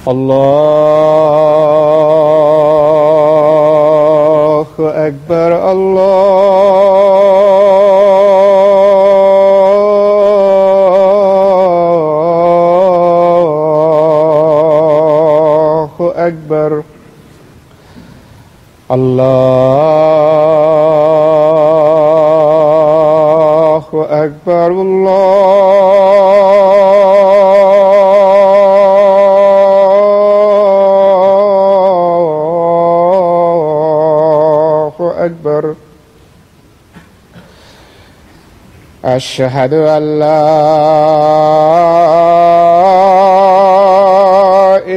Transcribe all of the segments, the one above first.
الله أكبر. الله أكبر. الله أكبر. الله أكبر. أشهد أن لا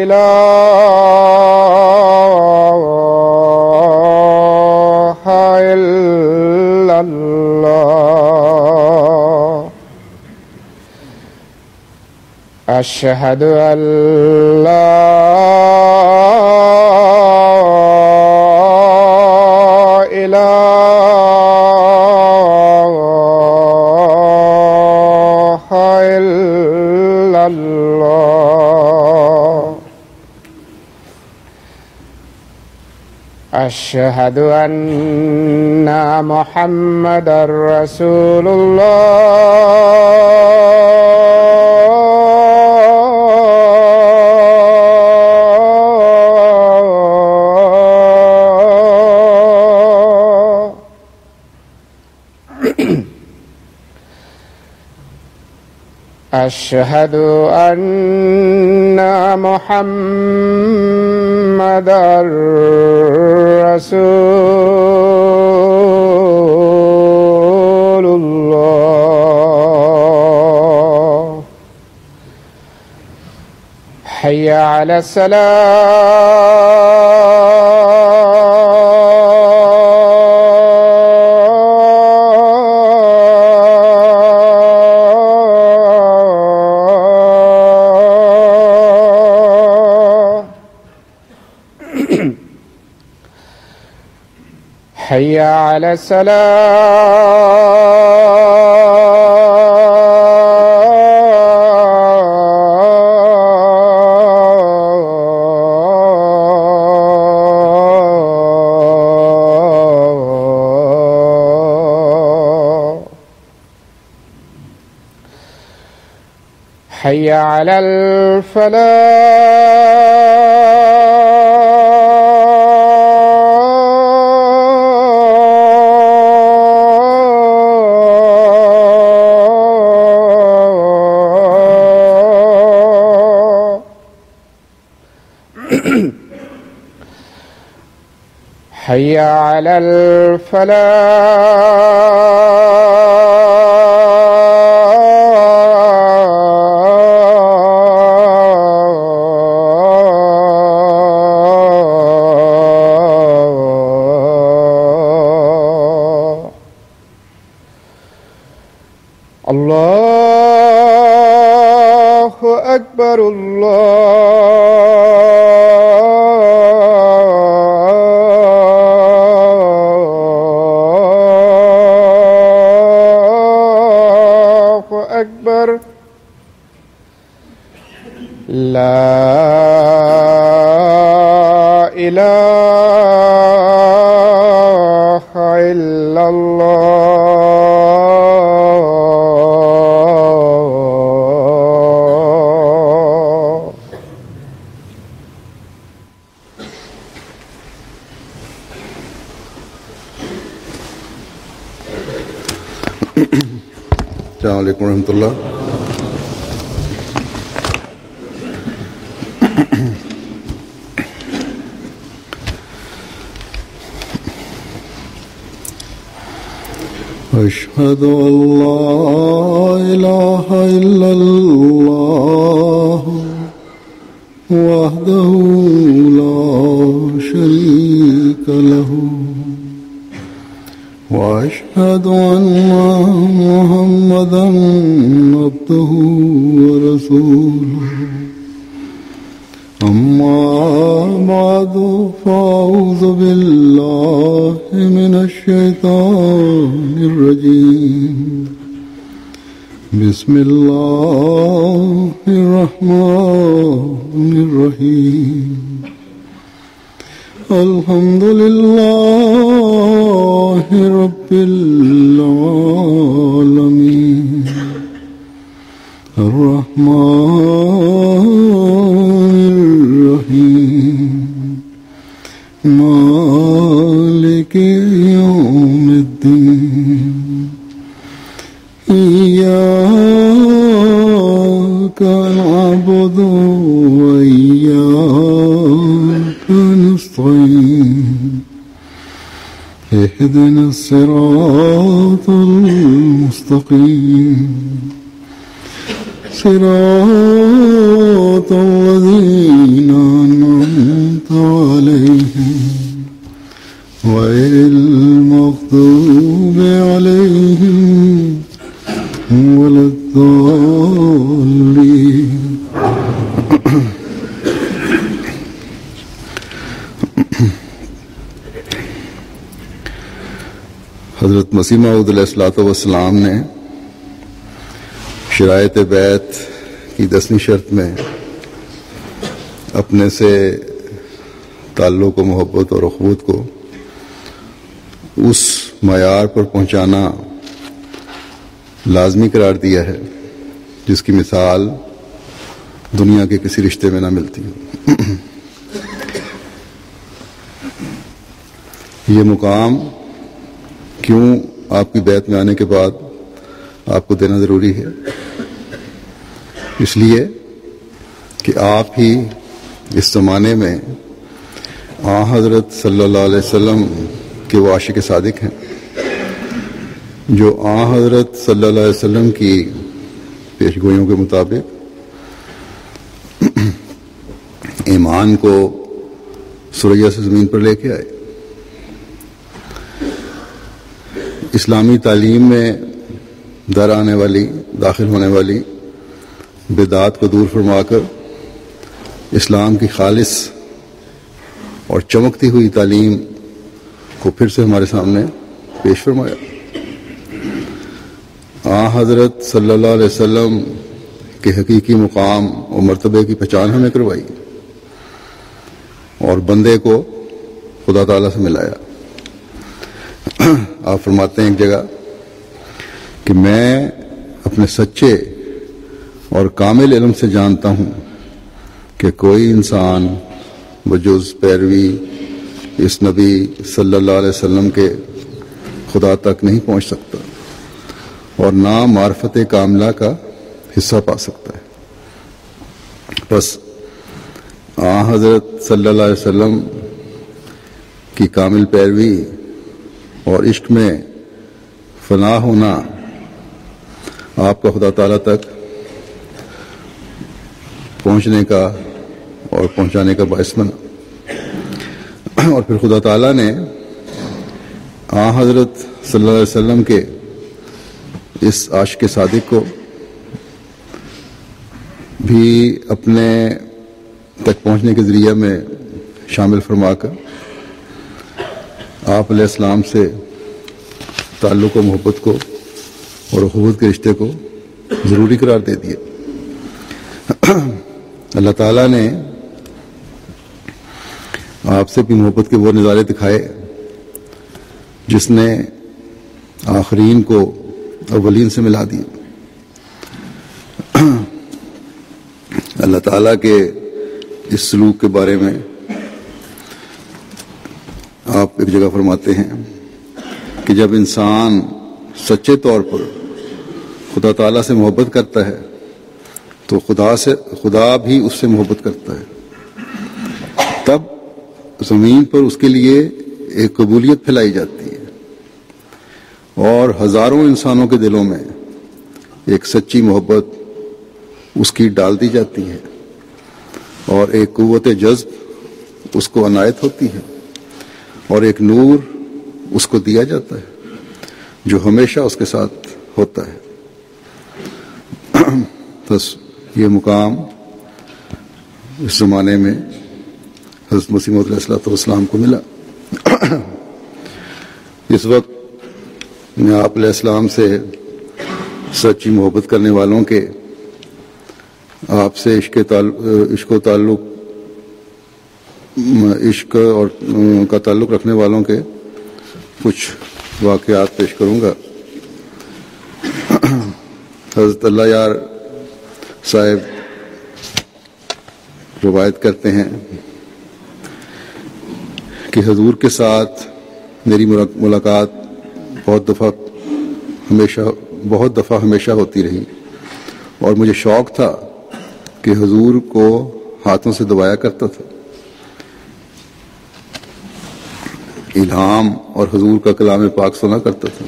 إله إلا الله. أشهد أن لا إله إلا الله. أشهد أن محمدًا رسول الله. أشهد أن محمدًا رسول الله. حي على حي على حي على حي على الله أكبر. الله أكبر. لا إله إلا الله. السلام عليكم ورحمة الله. أشهد أن لا إله إلا الله وحده لا شريك له وأشهد أن محمدًا عبده ورسوله. أما بعد فأعوذ بالله من الشيطان الرجيم بسم الله الرحمن الرحيم الحمد لله رب العالمين الرحمن الرحيم مالك يوم الدين إياك نعبد وإياك نستعين اهدنا الصراط المستقيم صراط الذين أنعمت عليهم غير المغضوب عليهم ولا الضالين. حضرت مسیح موعود علیہ الصلوۃ والسلام نے شرائط بیعت کی 10ویں شرط میں اپنے سے تعلق و محبت اور اخوت کو اس معیار پر پہنچانا لازمی قرار دیا ہے جس کی مثال دنیا کے کسی رشتے میں نہ ملتی ہو. یہ مقام کیوں آپ کی بیعت میں آنے کے بعد آپ کو دینا ضروری ہے؟ اس لیے کہ آپ ہی اس زمانے میں حضرت صلی اللہ علیہ وسلم کے وہ عاشق صادق ہیں جو حضرت صلی اللہ علیہ وسلم کی پیشگوئیوں کے مطابق ایمان کو سریا سے زمین پر لے کے آئے. اسلامی تعلیم میں داخل ہونے والی بدعات کو دور فرما کر اسلام کی خالص اور چمکتی ہوئی تعلیم کو پھر سے ہمارے سامنے پیش فرمایا. حضرت صلی اللہ علیہ وسلم کے حقیقی مقام اور مرتبے کی پہچان ہمیں کروائی اور بندے کو خدا تعالیٰ سے ملایا. آپ فرماتے ہیں ایک جگہ کہ میں اپنے سچے اور کامل علم سے جانتا ہوں کہ کوئی انسان بجز پیروی اس نبی صلی اللہ علیہ وسلم کے خدا تک نہیں پہنچ سکتا اور نہ معرفت کاملہ کا حصہ پا سکتا ہے. بس حضرت صلی اللہ علیہ وسلم کی کامل پیروی اور عشق میں فنا ہونا آپ کا خدا تعالیٰ تک پہنچنے کا اور پہنچانے کا باعث بنا. اور پھر خدا تعالیٰ نے حضرت صلی اللہ علیہ وسلم کے اس عاشق صادق کو بھی اپنے تک پہنچنے کے ذریعے میں شامل فرما کر آپ علیہ السلام سے تعلق و محبت کو اور اخوت کے رشتے کو ضروری قرار دے دیا. اللہ تعالیٰ نے آپ سے بھی محبت کے وہ نظارے دکھائے جس نے آخرین کو اولین سے ملا دیا. اللہ تعالیٰ کے اس سلوک کے بارے میں آپ ایک جگہ فرماتے ہیں کہ جب انسان سچے طور پر خدا تعالیٰ سے محبت کرتا ہے تو خدا بھی اس سے محبت کرتا ہے. تب زمین پر اس کے لیے ایک قبولیت پھیلائی جاتی ہے اور ہزاروں انسانوں کے دلوں میں ایک سچی محبت اس کی ڈال دی جاتی ہے اور ایک قوت جذب اس کو عنایت ہوتی ہے اور ایک نور اس کو دیا جاتا ہے جو ہمیشہ اس کے ساتھ ہوتا ہے. بس یہ مقام اس زمانے میں حضرت مسیح موعود علیہ الصلوۃ والسلام کو ملا۔ اس وقت میں آپ علیہ السلام سے سچی محبت کرنے والوں کے، آپ سے عشق اور کا تعلق رکھنے والوں کے کچھ واقعات پیش کروں گا۔ حضرت اللہ یار صاحب روایت کرتے ہیں کہ حضور کے ساتھ میری ملاقات بہت دفعہ ہمیشہ ہوتی رہی، اور مجھے شوق تھا کہ حضور کو ہاتھوں سے دبایا کرتا تھا۔ الہام اور حضور کا کلام پاک سنا کرتا تھا،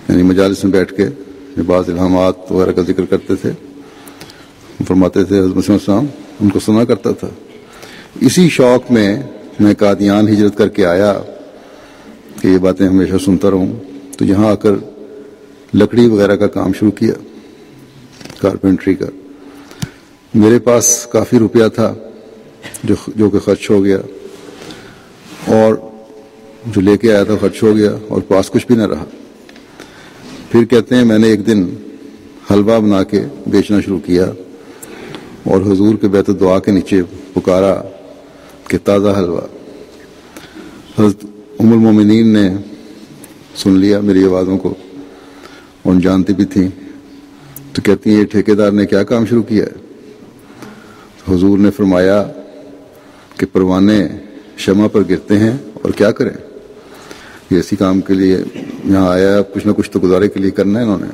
یعنی مجالس میں بیٹھ کے بعض الہامات وغیرہ کا ذکر کرتے تھے، فرماتے تھے حضرت مسیح السلام، ان کو سنا کرتا تھا۔ اسی شوق میں قادیان ہجرت کر کے آیا کہ یہ باتیں ہمیشہ سنتا رہوں، تو یہاں آ کر لکڑی وغیرہ کا کام شروع کیا، کارپینٹری کا۔ میرے پاس کافی روپیہ تھا جو کہ خرچ ہو گیا، اور جو لے کے آیا تھا خرچ ہو گیا، اور پاس کچھ بھی نہ رہا۔ پھر کہتے ہیں میں نے ایک دن حلوہ بنا کے بیچنا شروع کیا، اور حضور کے بیت الدعا کے نیچے پکارا کہ تازہ حلوہ۔ حضرت ام المومنین نے سن لیا میری آوازوں کو، اور جانتی بھی تھیں، تو کہتی ہیں یہ ٹھیکیدار نے کیا کام شروع کیا ہے؟ حضور نے فرمایا کہ پروانے شمع پر گرتے ہیں اور کیا کریں، یہ اسی کام کے لیے یہاں آیا، کچھ نہ کچھ تو گزارے کے لیے کرنا ہے انہوں نے۔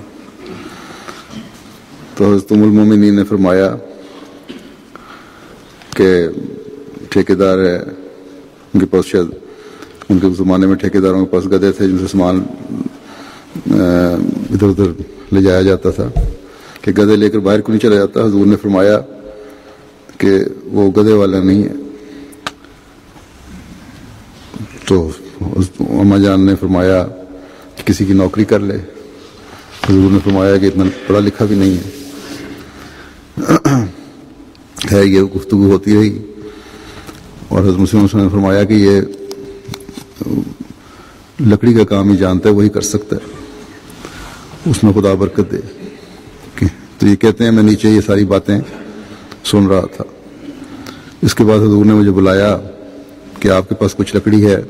تو حضرت ام المومنین نے فرمایا کہ ٹھیکیدار ہے، ان کے پاس شاید ان کے زمانے میں ٹھیکیداروں کے پاس گدھے تھے جن سے سامان ادھر ادھر لے جایا جاتا تھا، کہ گدھے لے کر باہر کیوں نہیں چلا جاتا؟ حضور نے فرمایا کہ وہ گدھے والا نہیں ہے۔ تو اما جان نے فرمایا کہ کسی کی نوکری کر لے۔ حضور نے فرمایا کہ اتنا پڑھا لکھا بھی نہیں ہے۔ یہ گفتگو ہوتی رہی، اور حضرت مسیح نے فرمایا کہ یہ لکڑی کا کام ہی جانتا ہے، وہی کر سکتا ہے، اس میں خدا برکت دے۔ تو یہ کہتے ہیں میں نیچے یہ ساری باتیں سن رہا تھا۔ اس کے بعد حضور نے مجھے بلایا کہ آپ کے پاس کچھ لکڑی ہے؟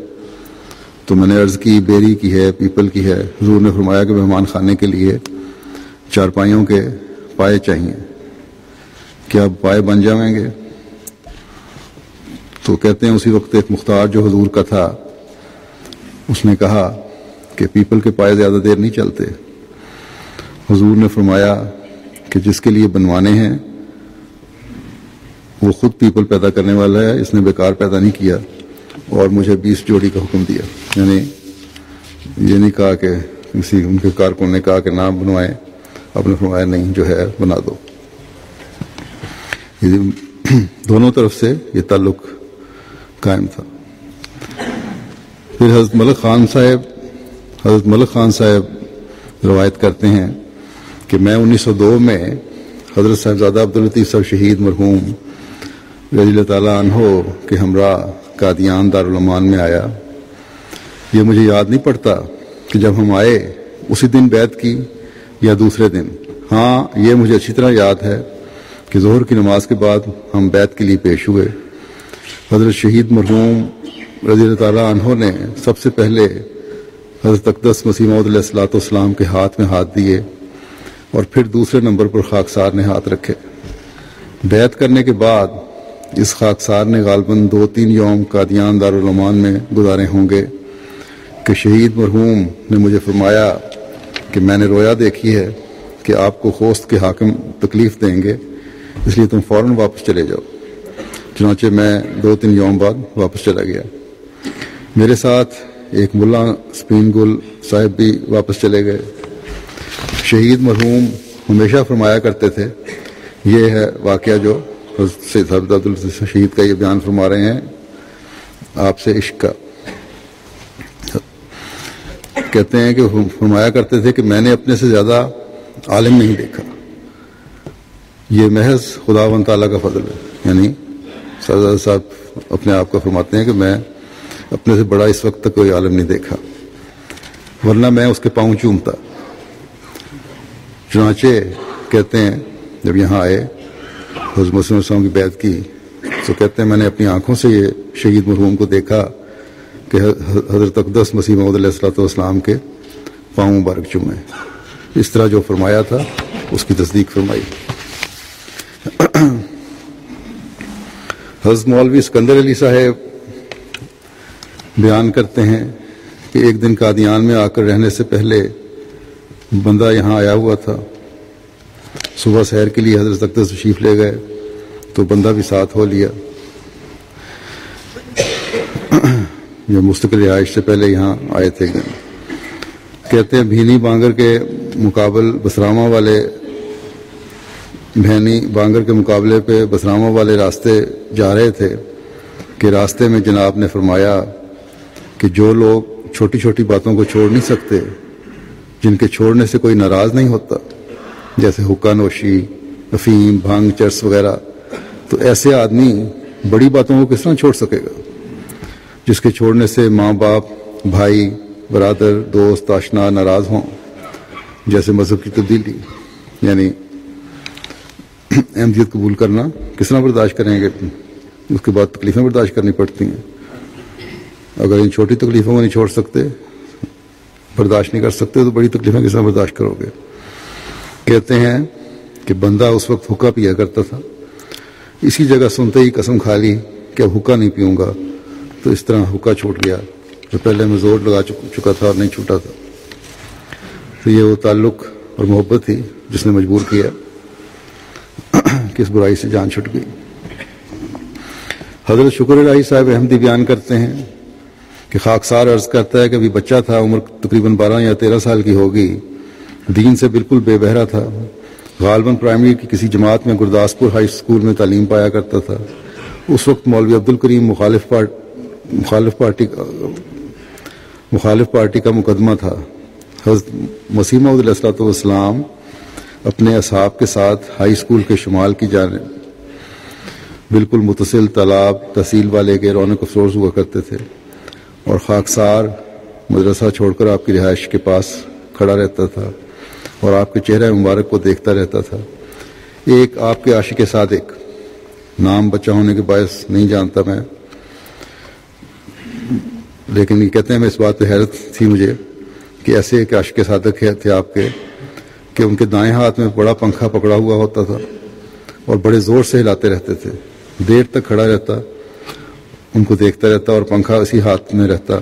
تو میں نے عرض کی بیری کی ہے، پیپل کی ہے۔ حضور نے فرمایا کہ مہمان خانے کے لیے چارپائیوں کے پائے چاہیے، کیا پائے بن جائیں گے؟ تو کہتے ہیں اسی وقت ایک مختار جو حضور کا تھا، اس نے کہا کہ پیپل کے پائے زیادہ دیر نہیں چلتے۔ حضور نے فرمایا کہ جس کے لیے بنوانے ہیں وہ خود پیپل پیدا کرنے والا ہے، اس نے بیکار پیدا نہیں کیا، اور مجھے 20 جوڑی کا حکم دیا۔ یعنی یہ نہیں کہا کہ کسی ان کے کارکن نے کہا کہ نہ بنوائیں، آپ نے فرمایا نہیں، جو ہے بنا دو۔ دونوں طرف سے یہ تعلق قائم تھا۔ پھر حضرت ملک خان صاحب روایت کرتے ہیں کہ میں 1902 میں حضرت صاحبزادہ عبداللطیف صاحب شہید مرحوم رضی اللہ تعالیٰ عنہ کے ہمراہ قادیان دارالعمان میں آیا۔ یہ مجھے یاد نہیں پڑتا کہ جب ہم آئے اسی دن بیعت کی یا دوسرے دن۔ ہاں یہ مجھے اچھی طرح یاد ہے کہ ظہر کی نماز کے بعد ہم بیعت کے لیے پیش ہوئے۔ حضرت شہید مرحوم رضی اللہ تعالیٰ عنہ نے سب سے پہلے حضرت اقدس مسیح موعود علیہ الصلوۃ والسلام کے ہاتھ میں ہاتھ دیے، اور پھر دوسرے نمبر پر خاکسار نے ہاتھ رکھے۔ بیعت کرنے کے بعد اس خاکسار نے غالباً 2-3 یوم قادیان دارالعمان میں گزارے ہوں گے کہ شہید مرحوم نے مجھے فرمایا کہ میں نے رویا دیکھی ہے کہ آپ کو خوست کے حاکم تکلیف دیں گے، اس لیے تم فوراً واپس چلے جاؤ۔ چنانچہ میں 2-3 یوم بعد واپس چلا گیا۔ میرے ساتھ ایک ملا سپین گل صاحب بھی واپس چلے گئے۔ شہید مرحوم ہمیشہ فرمایا کرتے تھے، یہ ہے واقعہ جو سید صاحب عبداللطیف شہید کا یہ بیان فرما رہے ہیں آپ سے عشق کا۔ کہتے ہیں کہ فرمایا کرتے تھے کہ میں نے اپنے سے زیادہ عالم نہیں دیکھا، یہ محض خداوند تعالیٰ کا فضل ہے۔ یعنی سردار صاحب اپنے آپ کو فرماتے ہیں کہ میں اپنے سے بڑا اس وقت تک کوئی عالم نہیں دیکھا، ورنہ میں اس کے پاؤں چومتا۔ چنانچہ کہتے ہیں جب یہاں آئے حضرت مسیح موعود کی بیعت کی تو کہتے ہیں میں نے اپنی آنکھوں سے یہ شہید مرحوم کو دیکھا کہ حضرت اقدس مسیح موعود علیہ الصلوۃ والسلام کے پاؤں مبارک چومے۔ اس طرح جو فرمایا تھا اس کی تصدیق فرمائی۔ حضرت مولوی اسکندر علی صاحب بیان کرتے ہیں کہ ایک دن قادیان میں آ کر رہنے سے پہلے بندہ یہاں آیا ہوا تھا، صبح سحر کے لیے حضرت اقدس تشریف لے گئے تو بندہ بھی ساتھ ہو لیا۔ جو مستقل رہائش سے پہلے یہاں آئے تھے ایک دن، کہتے ہیں بھینی بانگر کے مقابل بسرامہ والے بھینی بانگر کے مقابلے پہ بسرامہ والے راستے جا رہے تھے کہ راستے میں جناب نے فرمایا کہ جو لوگ چھوٹی چھوٹی باتوں کو چھوڑ نہیں سکتے، جن کے چھوڑنے سے کوئی ناراض نہیں ہوتا، جیسے حقہ نوشی، افیم، بھانگ، چرس وغیرہ، تو ایسے آدمی بڑی باتوں کو کس طرح چھوڑ سکے گا جس کے چھوڑنے سے ماں باپ، بھائی، برادر، دوست، آشنا ناراض ہوں، جیسے مذہب کی تبدیلی، یعنی احمدیت قبول کرنا کس طرح برداشت کریں گے، اس کے بعد تکلیفیں برداشت کرنی پڑتی ہیں۔ اگر ان چھوٹی تکلیفوں کو نہیں چھوڑ سکتے، برداشت نہیں کر سکتے، تو بڑی تکلیفیں کس طرح برداشت کرو گے۔ کہتے ہیں کہ بندہ اس وقت حقہ پیا کرتا تھا، اسی جگہ سنتے ہی قسم کھا لی کہ اب حقہ نہیں پیوں گا، تو اس طرح حقہ چھوٹ گیا جو پہلے میں زور لگا چکا تھا اور نہیں چھوٹا تھا۔ تو یہ وہ تعلق اور محبت تھی جس نے مجبور کیا کہ اس برائی سے جان چھٹ گئی۔ حضرت شکر الہی صاحب احمدی بیان کرتے ہیں کہ خاکسار عرض کرتا ہے کہ ابھی بچہ تھا، عمر تقریباً 12 یا 13 سال کی ہوگی، دین سے بالکل بے بہرا تھا، غالباً پرائمری کی کسی جماعت میں گرداسپور ہائی اسکول میں تعلیم پایا کرتا تھا۔ اس وقت مولوی عبدالکریم مخالف پارٹی کا مقدمہ تھا۔ حضرت مسیح موعود علیہ الصلوۃ والسلام اپنے اصحاب کے ساتھ ہائی اسکول کے شمال کی جانب بالکل متصل تالاب تحصیل والے کے رونق افروز ہوا کرتے تھے، اور خاکسار مدرسہ چھوڑ کر آپ کی رہائش کے پاس کھڑا رہتا تھا اور آپ کے چہرہ مبارک کو دیکھتا رہتا تھا۔ ایک آپ کے عاشق صادق، نام بچہ ہونے کے باعث نہیں جانتا میں، لیکن یہ کہتے ہیں میں اس بات پہ حیرت تھی مجھے کہ ایسے ایک عاشق صادق تھے آپ کے کہ ان کے دائیں ہاتھ میں بڑا پنکھا پکڑا ہوا ہوتا تھا اور بڑے زور سے ہلاتے رہتے تھے، دیر تک کھڑا رہتا، ان کو دیکھتا رہتا اور پنکھا اسی ہاتھ میں رہتا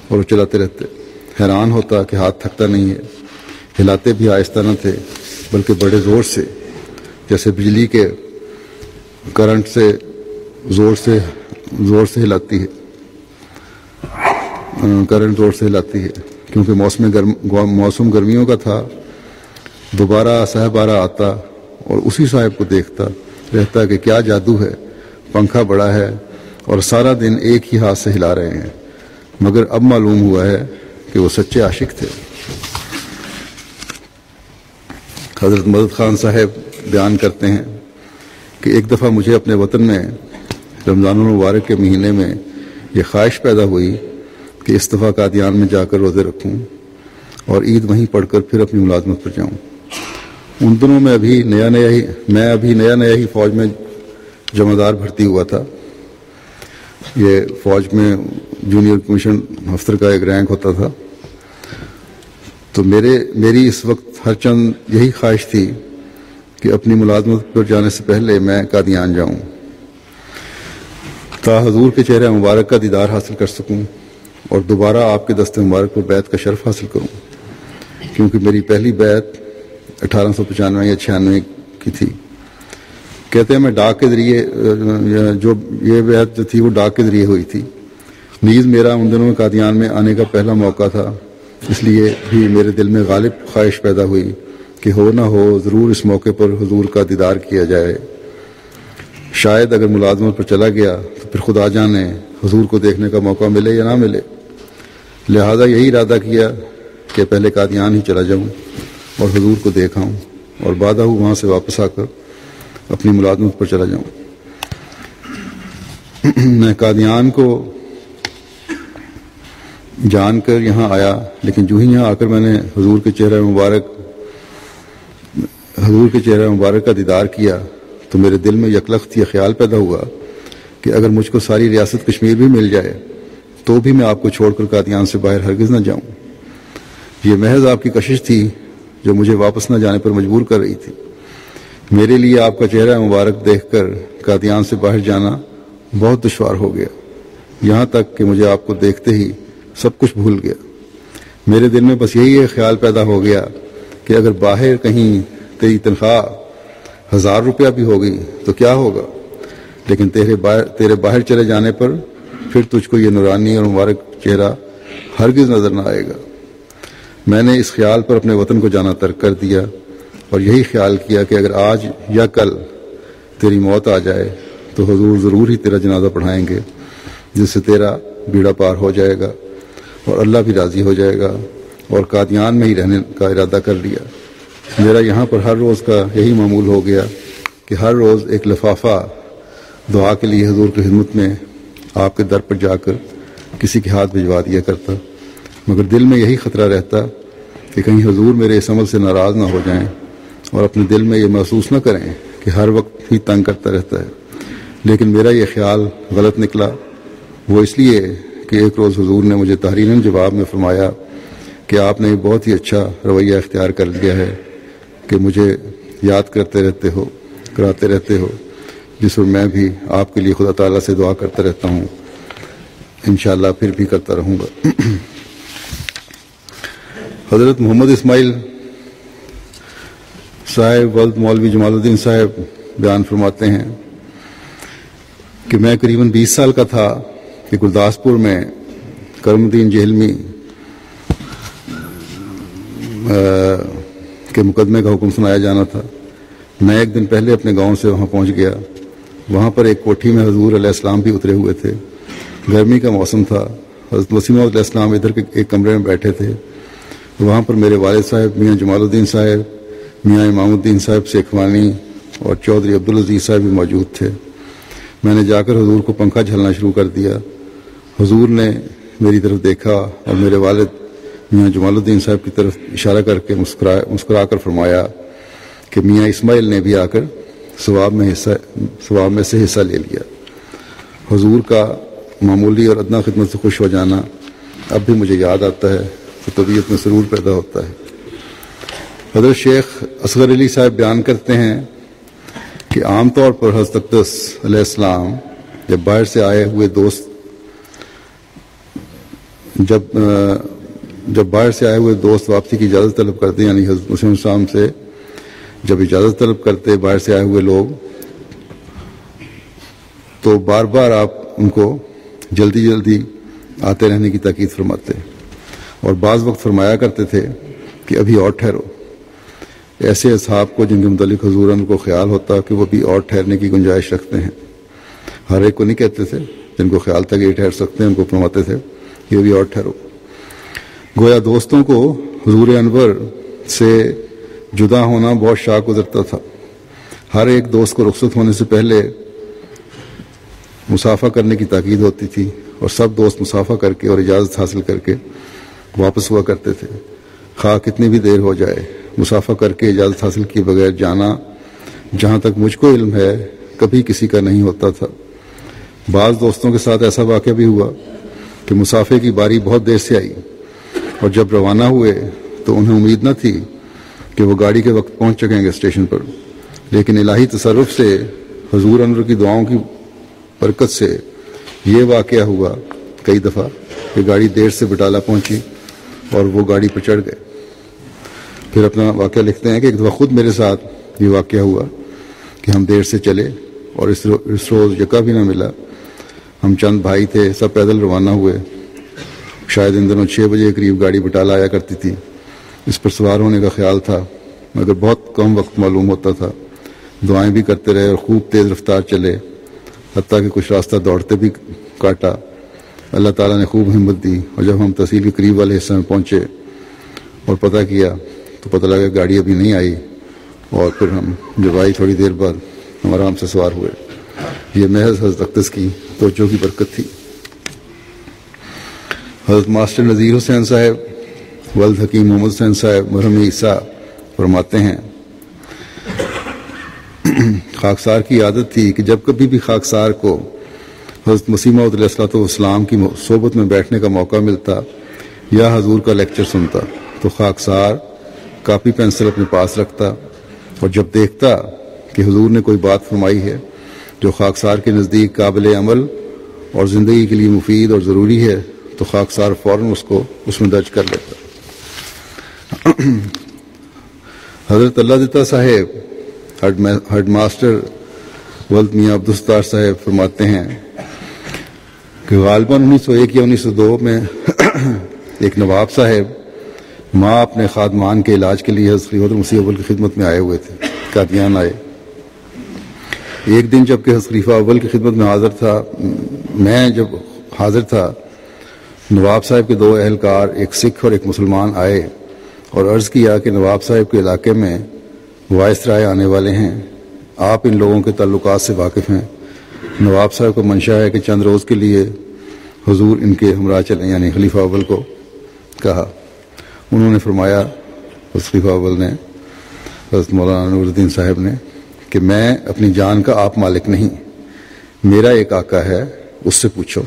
اور وہ چلاتے رہتے۔ حیران ہوتا کہ ہاتھ تھکتا نہیں ہے، ہلاتے بھی آہستہ نہ تھے بلکہ بڑے زور سے، جیسے بجلی کے کرنٹ سے زور سے ہلاتی ہے، کرنٹ زور سے ہلاتی ہے، کیونکہ موسم گرمیوں کا تھا۔ دوبارہ صاحبارہ آتا اور اسی صاحب کو دیکھتا رہتا کہ کیا جادو ہے، پنکھا بڑا ہے اور سارا دن ایک ہی ہاتھ سے ہلا رہے ہیں، مگر اب معلوم ہوا ہے کہ وہ سچے عاشق تھے۔ حضرت مدد خان صاحب بیان کرتے ہیں کہ ایک دفعہ مجھے اپنے وطن میں رمضان المبارک کے مہینے میں یہ خواہش پیدا ہوئی کہ اس دفعہ قادیان میں جا کر روزے رکھوں اور عید وہیں پڑھ کر پھر اپنی ملازمت پر جاؤں۔ ان دنوں میں ابھی نیا ہی فوج میں جمع دار بھرتی ہوا تھا۔ یہ فوج میں جونیئر کمیشن افسر کا ایک رینک ہوتا تھا، تو میری اس وقت ہر چند یہی خواہش تھی کہ اپنی ملازمت پر جانے سے پہلے میں قادیان جاؤں تا حضور کے چہرہ مبارک کا دیدار حاصل کر سکوں اور دوبارہ آپ کے دست مبارک پر بیعت کا شرف حاصل کروں، کیونکہ میری پہلی بیعت 1895 یا 96 کی تھی۔ کہتے ہیں میں ڈاک کے ذریعے یہ بیعت جو تھی وہ ڈاک کے ذریعے ہوئی تھی، نیز میرا ان دنوں میں قادیان میں آنے کا پہلا موقع تھا، اس لیے بھی میرے دل میں غالب خواہش پیدا ہوئی کہ ہو نہ ہو ضرور اس موقع پر حضور کا دیدار کیا جائے۔ شاید اگر ملازمت پر چلا گیا تو پھر خدا جانے حضور کو دیکھنے کا موقع ملے یا نہ ملے، لہذا یہی ارادہ کیا کہ پہلے قادیان ہی چلا جاؤں اور حضور کو دیکھ آؤں اور بعد وہاں سے واپس آ کر اپنی ملازمت پر چلا جاؤں۔ میں قادیان کو جان کر یہاں آیا، لیکن جو ہی یہاں آ کر میں نے حضور کے چہرہ مبارک کا دیدار کیا تو میرے دل میں یکلخت یہ خیال پیدا ہوا کہ اگر مجھ کو ساری ریاست کشمیر بھی مل جائے تو بھی میں آپ کو چھوڑ کر قادیان سے باہر ہرگز نہ جاؤں۔ یہ محض آپ کی کشش تھی جو مجھے واپس نہ جانے پر مجبور کر رہی تھی۔ میرے لیے آپ کا چہرہ مبارک دیکھ کر قادیان سے باہر جانا بہت دشوار ہو گیا، یہاں تک کہ مجھے آپ کو دیکھتے ہی سب کچھ بھول گیا۔ میرے دل میں بس یہی ایک خیال پیدا ہو گیا کہ اگر باہر کہیں تیری تنخواہ 1000 روپیہ بھی ہوگی تو کیا ہوگا، لیکن تیرے باہر چلے جانے پر پھر تجھ کو یہ نورانی اور مبارک چہرہ ہرگز نظر نہ آئے گا۔ میں نے اس خیال پر اپنے وطن کو جانا ترک کر دیا اور یہی خیال کیا کہ اگر آج یا کل تیری موت آ جائے تو حضور ضرور ہی تیرا جنازہ پڑھائیں گے، جس سے تیرا بیڑا پار ہو جائے گا اور اللہ بھی راضی ہو جائے گا، اور قادیان میں ہی رہنے کا ارادہ کر لیا۔ میرا یہاں پر ہر روز کا یہی معمول ہو گیا کہ ہر روز ایک لفافہ دعا کے لیے حضور کی خدمت میں آپ کے در پر جا کر کسی کے ہاتھ بھجوا دیا کرتا، مگر دل میں یہی خطرہ رہتا کہ کہیں حضور میرے اس عمل سے ناراض نہ ہو جائیں اور اپنے دل میں یہ محسوس نہ کریں کہ ہر وقت ہی تنگ کرتا رہتا ہے۔ لیکن میرا یہ خیال غلط نکلا، وہ اس لیے کہ ایک روز حضور نے مجھے تحریراً جواب میں فرمایا کہ آپ نے بہت ہی اچھا رویہ اختیار کر لیا ہے کہ مجھے یاد کراتے رہتے ہو، جس پر میں بھی آپ کے لیے خدا تعالیٰ سے دعا کرتا رہتا ہوں، انشاءاللہ پھر بھی کرتا رہوں گا۔ حضرت محمد اسماعیل صاحب ولد مولوی جمال الدین صاحب بیان فرماتے ہیں کہ میں قریباً 20 سال کا تھا کہ گرداسپور میں کرم الدین جہلمی کے مقدمے کا حکم سنایا جانا تھا۔ میں ایک دن پہلے اپنے گاؤں سے وہاں پہنچ گیا۔ وہاں پر ایک کوٹھی میں حضور علیہ السلام بھی اترے ہوئے تھے، گرمی کا موسم تھا۔ حضرت وسیم علیہ السلام ادھر کے ایک کمرے میں بیٹھے تھے، وہاں پر میرے والد صاحب میاں جمال الدین صاحب، میاں امام الدین صاحب سیکھوانی اور چودھری عبدالعزیز صاحب بھی موجود تھے۔ میں نے جا کر حضور کو پنکھا جھلنا شروع کر دیا۔ حضور نے میری طرف دیکھا اور میرے والد میاں جمال الدین صاحب کی طرف اشارہ کر کے مسکرا کر فرمایا کہ میاں اسماعیل نے بھی آ کر ثواب میں سے حصہ لے لیا۔ حضور کا معمولی اور ادنا خدمت سے خوش ہو جانا اب بھی مجھے یاد آتا ہے تو طبیعت میں سرور پیدا ہوتا ہے۔ حضرت شیخ اصغر علی صاحب بیان کرتے ہیں کہ عام طور پر حضرت اقدس علیہ السلام جب باہر سے آئے ہوئے دوست واپسی کی اجازت طلب کرتے، یعنی حضرت مسلم السلام سے جب اجازت طلب کرتے باہر سے آئے ہوئے لوگ، تو بار بار آپ ان کو جلدی آتے رہنے کی تاکید فرماتے، اور بعض وقت فرمایا کرتے تھے کہ ابھی اور ٹھہرو۔ ایسے اصحاب کو جن کے متعلق حضور ان کو خیال ہوتا کہ وہ بھی اور ٹھہرنے کی گنجائش رکھتے ہیں، ہر ایک کو نہیں کہتے تھے، جن کو خیال تھا کہ یہ ٹھہر سکتے ہیں ان کو فرماتے تھے کہ ابھی اور ٹھہرو۔ گویا دوستوں کو حضور انور سے جدا ہونا بہت شاق گزرتا تھا۔ ہر ایک دوست کو رخصت ہونے سے پہلے مسافہ کرنے کی تاکید ہوتی تھی، اور سب دوست مسافہ کر کے اور اجازت حاصل کر کے واپس ہوا کرتے تھے، خواہ کتنی بھی دیر ہو جائے۔ مسافہ کر کے اجازت حاصل کیے بغیر جانا، جہاں تک مجھ کو علم ہے، کبھی کسی کا نہیں ہوتا تھا۔ بعض دوستوں کے ساتھ ایسا واقعہ بھی ہوا کہ مسافے کی باری بہت دیر سے آئی، اور جب روانہ ہوئے تو انہیں امید نہ تھی کہ وہ گاڑی کے وقت پہنچ سکیں گے اسٹیشن پر، لیکن الہی تصرف سے حضور انور کی دعاؤں کی برکت سے یہ واقعہ ہوا کئی دفعہ کہ گاڑی دیر سے بٹالہ پہنچی اور وہ گاڑی پر چڑھ گئے۔ پھر اپنا واقعہ لکھتے ہیں کہ ایک دفعہ خود میرے ساتھ یہ واقعہ ہوا کہ ہم دیر سے چلے اور اس روز یکا بھی نہ ملا۔ ہم چند بھائی تھے، سب پیدل روانہ ہوئے۔ شاید ان دنوں 6 بجے قریب گاڑی بٹالہ آیا کرتی تھی، اس پر سوار ہونے کا خیال تھا، مگر بہت کم وقت معلوم ہوتا تھا۔ دعائیں بھی کرتے رہے اور خوب تیز رفتار چلے، حتیٰ کہ کچھ راستہ دوڑتے بھی کاٹا۔ اللہ تعالیٰ نے خوب ہمت دی، اور جب ہم تحصیل کے قریب والے حصے میں پہنچے اور پتہ کیا تو پتہ لگا گاڑی ابھی نہیں آئی، اور پھر ہم جب آئی تھوڑی دیر بعد ہم آرام سے سوار ہوئے۔ یہ محض حضرت اقدس کی توجہ کی برکت تھی۔ حضرت ماسٹر نذیر حسین صاحب ولد حکیم محمد حسین صاحب مرحوم عیسیٰ فرماتے ہیں خاکسار کی عادت تھی کہ جب کبھی بھی خاکسار کو حضرت مسیح موعود علیہ الصلوۃ والسلام کی صحبت میں بیٹھنے کا موقع ملتا یا حضور کا لیکچر سنتا تو خاکسار کاپی پینسل اپنے پاس رکھتا، اور جب دیکھتا کہ حضور نے کوئی بات فرمائی ہے جو خاکسار کے نزدیک قابل عمل اور زندگی کے لیے مفید اور ضروری ہے تو خاکسار فوراً اس میں درج کر لیتا۔ حضرت اللہ دتا صاحب ہیڈ ماسٹر ولد میاں عبدالستار صاحب فرماتے ہیں کہ غالباً 1901 یا 1902 میں ایک نواب صاحب ماں اپنے خادمان کے علاج کے لیے حضرت خلیفۃ المسیح اول کی خدمت میں آئے ہوئے تھے، قادیان آئے۔ ایک دن جب کہ حضرت خلیفہ اول کی خدمت میں حاضر تھا نواب صاحب کے 2 اہلکار ایک سکھ اور ایک مسلمان آئے اور عرض کیا کہ نواب صاحب کے علاقے میں وائسرائے آنے والے ہیں، آپ ان لوگوں کے تعلقات سے واقف ہیں۔ نواب صاحب کو منشا ہے کہ چند روز کے لیے حضور ان کے ہمراہ چلیں، یعنی خلیفہ اول کو کہا۔ انہوں نے فرمایا، حضرت خلیفہ اول نے، حضرت مولانا نور الدین صاحب نے، کہ میں اپنی جان کا آپ مالک نہیں، میرا ایک آقا ہے، اس سے پوچھو۔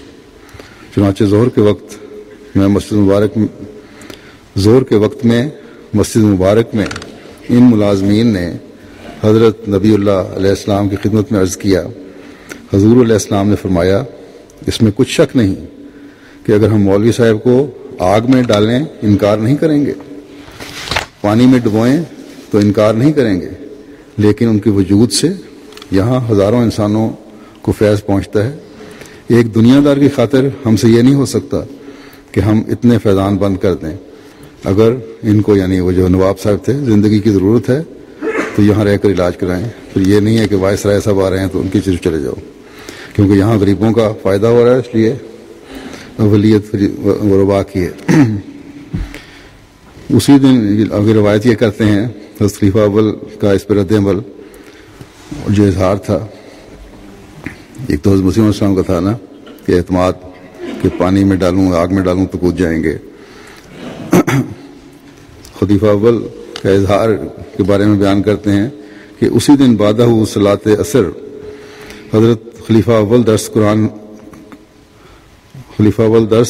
چنانچہ ظہر کے وقت میں مسجد مبارک میں ان ملازمین نے حضرت نبی اللہ علیہ السلام کی خدمت میں عرض کیا۔ حضور علیہ السلام نے فرمایا، اس میں کچھ شک نہیں کہ اگر ہم مولوی صاحب کو آگ میں ڈالیں انکار نہیں کریں گے، پانی میں ڈبوئیں تو انکار نہیں کریں گے، لیکن ان کے وجود سے یہاں ہزاروں انسانوں کو فیض پہنچتا ہے۔ ایک دنیا دار کی خاطر ہم سے یہ نہیں ہو سکتا کہ ہم اتنے فیضان بند کر دیں۔ اگر ان کو، یعنی وہ جو نواب صاحب تھے، زندگی کی ضرورت ہے تو یہاں رہ کر علاج کرائیں، پھر یہ نہیں ہے کہ وائسرائے صاحب آ رہے ہیں تو ان کی طرف چلے جاؤ، کیونکہ یہاں غریبوں کا فائدہ ہو رہا ہے، اس لیے اولیت غربا کی ہے۔ اسی دن آگے روایت یہ کرتے ہیں، حضرت خلیفہ اول کا اس پر رد عمل جو اظہار تھا، ایک تو حضرت مسیح علیہ السلام کا تھا نا کہ اعتماد کہ پانی میں ڈالوں آگ میں ڈالوں تو کود جائیں گے۔ خلیفہ اول کا اظہار کے بارے میں بیان کرتے ہیں کہ اسی دن بعدہ صلاۃ عصر حضرت خلیفہ اول درس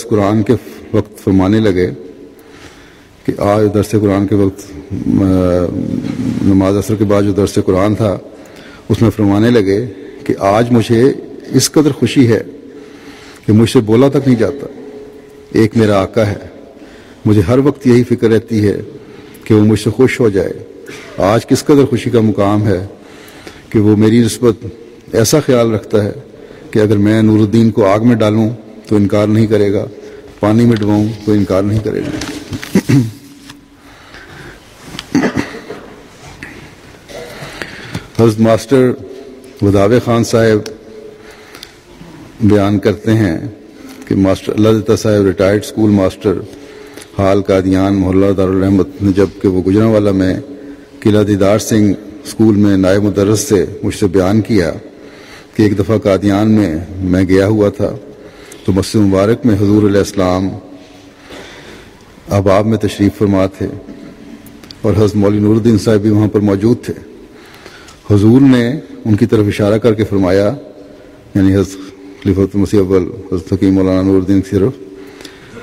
قرآن کے وقت فرمانے لگے کہ آج درس قرآن کے وقت نماز عصر کے بعد جو درس قرآن تھا اس میں فرمانے لگے کہ آج مجھے اس قدر خوشی ہے کہ مجھ سے بولا تک نہیں جاتا، ایک میرا آقا ہے، مجھے ہر وقت یہی فکر رہتی ہے کہ وہ مجھ سے خوش ہو جائے۔ آج کس قدر خوشی کا مقام ہے کہ وہ میری نسبت ایسا خیال رکھتا ہے کہ اگر میں نور الدین کو آگ میں ڈالوں تو انکار نہیں کرے گا، پانی میں ڈباؤں تو انکار نہیں کرے گا۔ حضرت ماسٹر وداوے خان صاحب بیان کرتے ہیں کہ ماسٹر اللہ دتا صاحب ریٹائرڈ اسکول ماسٹر حال قادیان محلہ دارالرحمت نے جب کہ وہ گجرانوالہ میں قلعہ دیدار سنگھ اسکول میں نائب مدرس سے مجھ سے بیان کیا کہ ایک دفعہ قادیان میں گیا ہوا تھا تو مسجد مبارک میں حضور علیہ السلام احباب میں تشریف فرما تھے اور حضرت مولوی نور الدین صاحب بھی وہاں پر موجود تھے۔ حضور نے ان کی طرف اشارہ کر کے فرمایا، یعنی حضرت خلیفۃ المسیح اول حضرت حکیم مولانا نور الدین کی طرف،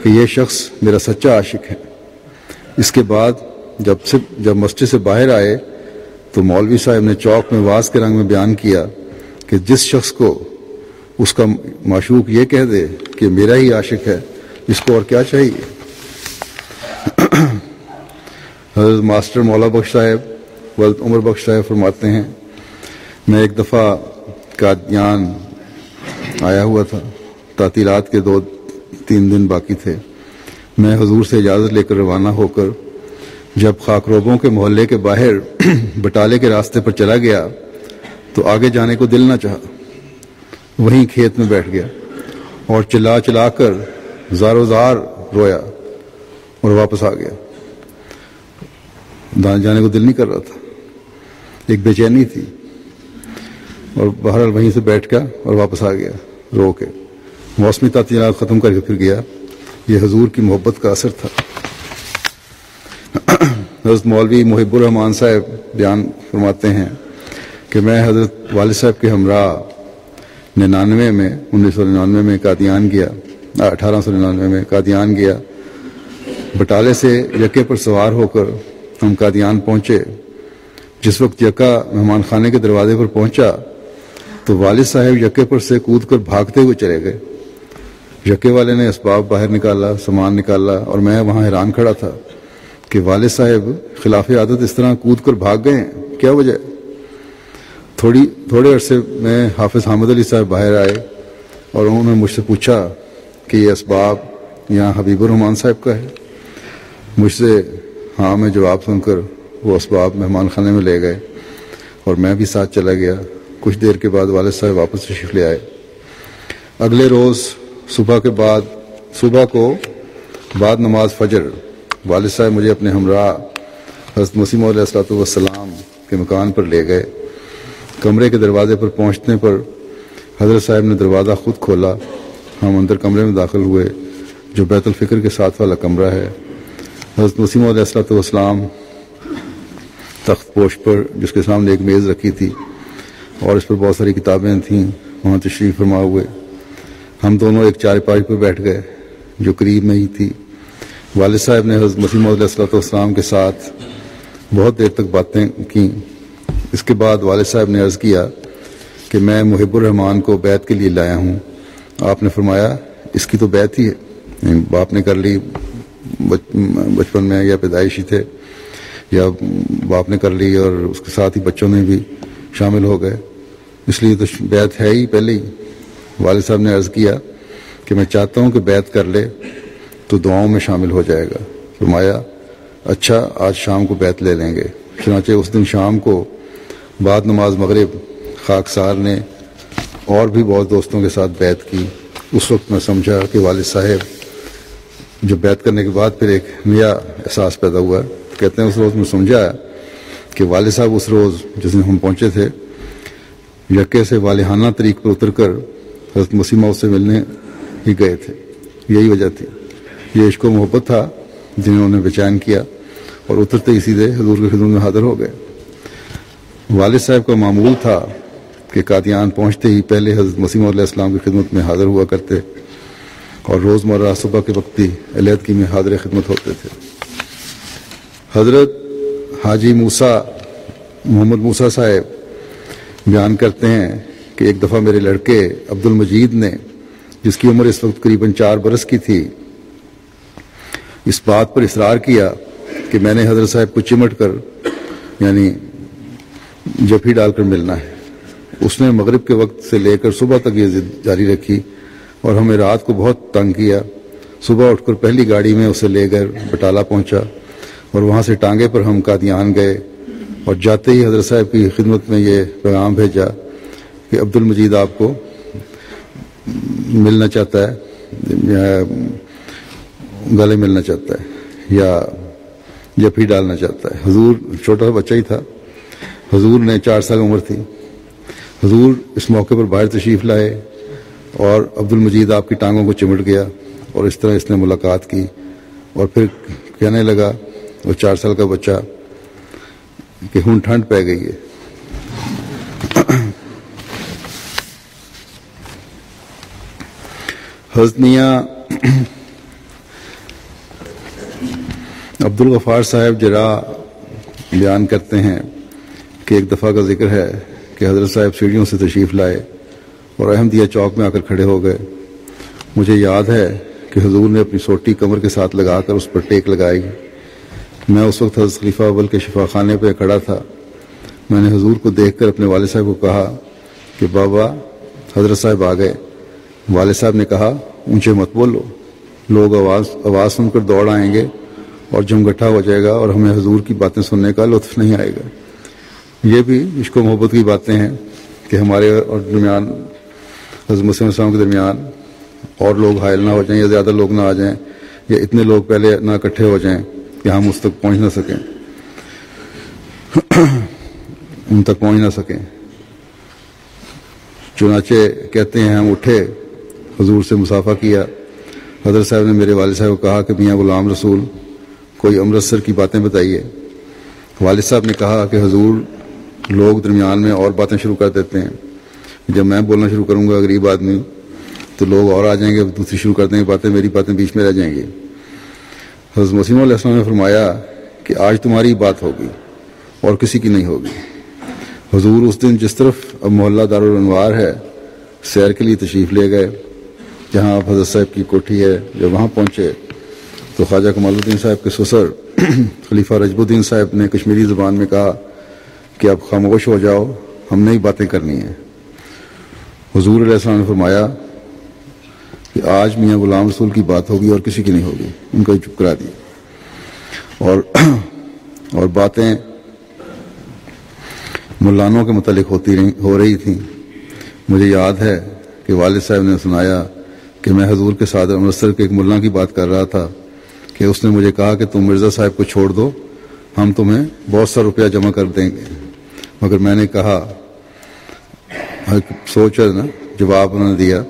کہ یہ شخص میرا سچا عاشق ہے۔ اس کے بعد جب مسجد سے باہر آئے تو مولوی صاحب نے چوک میں واز کے رنگ میں بیان کیا کہ جس شخص کو اس کا معشوق یہ کہہ دے کہ میرا ہی عاشق ہے، اس کو اور کیا چاہیے۔ حضرت ماسٹر مولا بخش صاحب ولد عمر بخش صاحب فرماتے ہیں، میں ایک دفعہ قادیان آیا ہوا تھا، تعطیلات کے 2-3 دن باقی تھے۔ میں حضور سے اجازت لے کر روانہ ہو کر جب خاکروبوں کے محلے کے باہر بٹالے کے راستے پر چلا گیا تو آگے جانے کو دل نہ چاہا، وہیں کھیت میں بیٹھ گیا اور چلا چلا کر زارو زار رویا اور واپس آ گیا۔ جانے کو دل نہیں کر رہا تھا، ایک بے چینی تھی۔ اور بہرحال وہیں سے بیٹھ گیا اور واپس آ گیا رو کے. موسمی تعطیلات ختم کر کے پھر گیا. یہ حضور کی محبت کا اثر تھا. حضرت مولوی محب الرحمان صاحب بیان فرماتے ہیں کہ میں حضرت والد صاحب کے ہمراہ 1999 میں قادیان گیا. 1899 میں قادیان گیا. بٹالے سے یکے پر سوار ہو کر ہم قادیان پہنچے. جس وقت یکا مہمان خانے کے دروازے پر پہنچا تو والد صاحب یکے پر سے کود کر بھاگتے ہوئے چلے گئے. یکے والے نے اسباب باہر نکالا، سامان نکالا، اور میں وہاں حیران کھڑا تھا کہ والد صاحب خلاف عادت اس طرح کود کر بھاگ گئے ہیں، کیا وجہ؟ تھوڑے عرصے میں حافظ حامد علی صاحب باہر آئے اور انہوں نے مجھ سے پوچھا کہ یہ اسباب یہاں حبیب الرحمان صاحب کا ہے. مجھ سے ہاں میں جواب سن کر وہ اسباب مہمان خانے میں لے گئے اور میں بھی ساتھ چلا گیا. کچھ دیر کے بعد والد صاحب واپس تشریف لے آئے. اگلے روز صبح کو بعد نماز فجر والد صاحب مجھے اپنے ہمراہ حضرت مسیح موعود علیہ الصلوۃ والسلام کے مکان پر لے گئے. کمرے کے دروازے پر پہنچنے پر حضرت صاحب نے دروازہ خود کھولا. ہم اندر کمرے میں داخل ہوئے جو بیت الفکر کے ساتھ والا کمرہ ہے. حضرت مسیح موعود علیہ الصلوۃ والسلام تخت پوش پر، جس کے سامنے ایک میز رکھی تھی اور اس پر بہت ساری کتابیں تھیں، وہاں تشریف فرما ہوئے. ہم دونوں ایک چارپائی پر بیٹھ گئے جو قریب میں ہی تھی. والد صاحب نے حضرت مسیح موعود علیہ الصلوۃ والسلام کے ساتھ بہت دیر تک باتیں کیں. اس کے بعد والد صاحب نے عرض کیا کہ میں محب الرحمان کو بیعت کے لیے لایا ہوں. آپ نے فرمایا اس کی تو بیعت ہی ہے، باپ نے کر لی بچپن میں یا پیدائشی تھے، یا باپ نے کر لی اور اس کے ساتھ ہی بچوں نے بھی شامل ہو گئے، اس لیے تو بیعت ہے ہی پہلے ہی. والد صاحب نے عرض کیا کہ میں چاہتا ہوں کہ بیعت کر لے تو دعاؤں میں شامل ہو جائے گا. فرمایا اچھا آج شام کو بیعت لے لیں گے. چنانچہ اس دن شام کو بعد نماز مغرب خاکسار نے اور بھی بہت دوستوں کے ساتھ بیعت کی. اس وقت میں سمجھا کہ والد صاحب جو بیعت کرنے کے بعد پھر ایک نیا احساس پیدا ہوا. کہتے ہیں اس روز میں سمجھا کہ والد صاحب اس روز جس دن ہم پہنچے تھے یکے سے والہانہ طریق پر اتر کر حضرت مسیح موعود سے ملنے ہی گئے تھے. یہی وجہ تھی. یہ عشق و محبت تھا جنہوں نے بے چین کیا اور اترتے ہی سیدھے حضور کی خدمت میں حاضر ہو گئے. والد صاحب کا معمول تھا کہ قادیان پہنچتے ہی پہلے حضرت مسیح موعود علیہ السلام کی خدمت میں حاضر ہوا کرتے اور روزمرہ صبح کے وقت بھی علیحدگی میں حاضر خدمت ہوتے تھے. حضرت حاجی محمد موسیٰ صاحب بیان کرتے ہیں کہ ایک دفعہ میرے لڑکے عبد المجید نے، جس کی عمر اس وقت قریباً 4 برس کی تھی، اس بات پر اصرار کیا کہ میں نے حضرت صاحب کو چمٹ کر یعنی جفی ڈال کر ملنا ہے. اس نے مغرب کے وقت سے لے کر صبح تک یہ ضد جاری رکھی اور ہمیں رات کو بہت تنگ کیا. صبح اٹھ کر پہلی گاڑی میں اسے لے کر بٹالہ پہنچا اور وہاں سے ٹانگے پر ہم قادیان گئے اور جاتے ہی حضرت صاحب کی خدمت میں یہ پیغام بھیجا کہ عبد المجید آپ کو ملنا چاہتا ہے یا گلے ملنا چاہتا ہے یا جفی ڈالنا چاہتا ہے. حضور چھوٹا بچہ ہی تھا. حضور نے 4 سال عمر تھی. حضور اس موقع پر باہر تشریف لائے اور عبد المجید آپ کی ٹانگوں کو چمٹ گیا اور اس طرح اس نے ملاقات کی اور پھر کہنے لگا وہ 4 سال کا بچہ کہ ہن ٹھنڈ پہ گئی ہے. حضرت میاں عبد الغفار صاحب جراح بیان کرتے ہیں کہ ایک دفعہ کا ذکر ہے کہ حضرت صاحب سیڑھیوں سے تشریف لائے اور احمدیہ چوک میں آ کر کھڑے ہو گئے. مجھے یاد ہے کہ حضور نے اپنی سوٹی کمر کے ساتھ لگا کر اس پر ٹیک لگائی. میں اس وقت حضرت خلیفہ اول کے شفا خانے پہ کھڑا تھا. میں نے حضور کو دیکھ کر اپنے والد صاحب کو کہا کہ بابا حضرت صاحب آ گئے. والد صاحب نے کہا اونچے مت بولو، لوگ آواز سن کر دوڑ آئیں گے اور جم گٹھا ہو جائے گا اور ہمیں حضور کی باتیں سننے کا لطف نہیں آئے گا. یہ بھی عشق و محبت کی باتیں ہیں کہ ہمارے اور درمیان حضرت مسیح السلام کے درمیان اور لوگ حائل نہ ہو جائیں یا زیادہ لوگ نہ آ جائیں یا اتنے لوگ پہلے نہ اکٹھے ہو جائیں کہ ہم اس تک پہنچ نہ سکیں ان تک پہنچ نہ سکیں. چنانچہ کہتے ہیں ہم اٹھے، حضور سے مصافحہ کیا۔ حضرت صاحب نے میرے والد صاحب کو کہا کہ میاں غلام رسول کوئی امرتسر کی باتیں بتائیے۔ والد صاحب نے کہا کہ حضور لوگ درمیان میں اور باتیں شروع کر دیتے ہیں، جب میں بولنا شروع کروں گا غریب آدمی تو لوگ اور آ جائیں گے، دوسری شروع کر دیں گے باتیں، میری باتیں بیچ میں رہ جائیں گی۔ حضرت مسیم علیہ السلام نے فرمایا کہ آج تمہاری بات ہوگی اور کسی کی نہیں ہوگی۔ حضور اس دن جس طرف اب محلہ دارالانوار ہے سیر کے لیے تشریف لے گئے، جہاں اب حضرت صاحب کی کوٹھی ہے۔ جب وہاں پہنچے تو خواجہ کمال الدین صاحب کے سسر خلیفہ رجب الدین صاحب نے کشمیری زبان میں کہا کہ اب خاموش ہو جاؤ، ہم نے ہی باتیں کرنی ہیں۔ حضور علیہ السلام نے فرمایا کہ آج میاں غلام رسول کی بات ہوگی اور کسی کی نہیں ہوگی۔ ان کو چپ کرا دیا اور باتیں ملانوں کے متعلق ہو رہی تھیں۔ مجھے یاد ہے کہ والد صاحب نے سنایا کہ میں حضور کے ساتھ امرتسر کے ایک ملا کی بات کر رہا تھا کہ اس نے مجھے کہا کہ تم مرزا صاحب کو چھوڑ دو، ہم تمہیں بہت سا روپیہ جمع کر دیں گے۔ مگر میں نے کہا، سوچ ہے نا، جواب انہوں نے دیا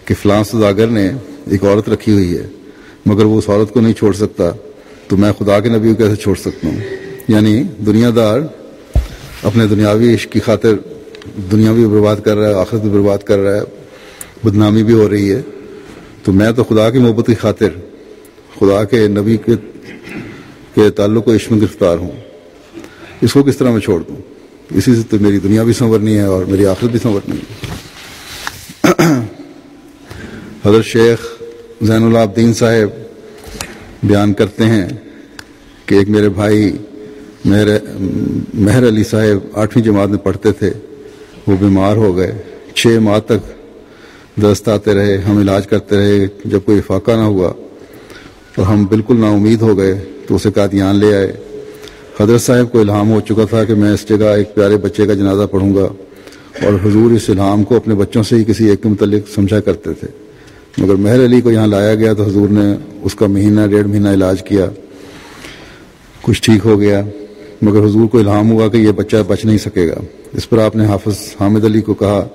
کہ فلاں سوداگر نے ایک عورت رکھی ہوئی ہے مگر وہ اس عورت کو نہیں چھوڑ سکتا، تو میں خدا کے نبی کو کیسے چھوڑ سکتا ہوں؟ یعنی دنیا دار اپنے دنیاوی عشق کی خاطر دنیا بھی برباد کر رہا ہے، آخرت بھی برباد کر رہا ہے، بدنامی بھی ہو رہی ہے، تو میں تو خدا کی محبت کی خاطر خدا کے نبی کے تعلق و عشق میں گرفتار ہوں، اس کو کس طرح میں چھوڑ دوں؟ اسی سے تو میری دنیا بھی سنورنی ہے اور میری آخرت بھی سنورنی ہے۔ حضرت شیخ زین العابدین صاحب بیان کرتے ہیں کہ ایک میرے بھائی مہر علی صاحب 8ویں جماعت میں پڑھتے تھے، وہ بیمار ہو گئے، 6 ماہ تک دست آتے رہے، ہم علاج کرتے رہے، جب کوئی فاقہ نہ ہوا اور ہم بالکل نا امید ہو گئے تو اسے قادیان لے آئے۔ حضرت صاحب کو الہام ہو چکا تھا کہ میں اس جگہ ایک پیارے بچے کا جنازہ پڑھوں گا، اور حضور اس الہام کو اپنے بچوں سے ہی کسی ایک کے متعلق سمجھا کرتے تھے۔ مگر مہر علی کو یہاں لایا گیا تو حضور نے اس کا 1.5 مہینہ علاج کیا، کچھ ٹھیک ہو گیا، مگر حضور کو الہام ہوا کہ یہ بچہ بچ نہیں سکے گا۔ اس پر آپ نے حافظ حامد علی کو کہا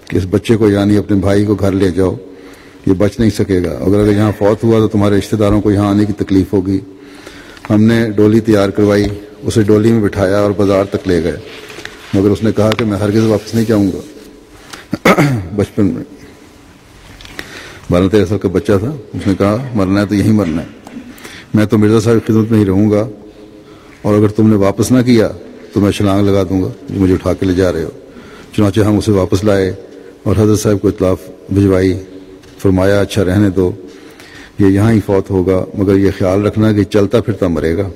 کہ اس بچے کو یعنی اپنے بھائی کو گھر لے جاؤ، یہ بچ نہیں سکے گا، اگر یہاں فوت ہوا تو تمہارے رشتہ داروں کو یہاں آنے کی تکلیف ہوگی۔ ہم نے ڈولی تیار کروائی، اسے ڈولی میں بٹھایا اور بازار تک لے گئے، مگر اس نے کہا کہ میں ہرگز واپس نہیں جاؤں گا۔ بچپن میں 12-13 سال کا بچہ تھا، اس نے کہا مرنا ہے تو یہیں مرنا ہے، میں تو مرزا صاحب کی خدمت میں ہی رہوں گا، اور اگر تم نے واپس نہ کیا تو میں چھلانگ لگا دوں گا جو مجھے اٹھا کے لے جا رہے ہو۔ چنانچہ ہم اسے واپس لائے اور حضرت صاحب کو اطلاع بھجوائی، فرمایا اچھا رہنے دو، یہ یہاں ہی فوت ہوگا، مگر یہ خیال رکھنا کہ چلتا پھرتا مرے گا،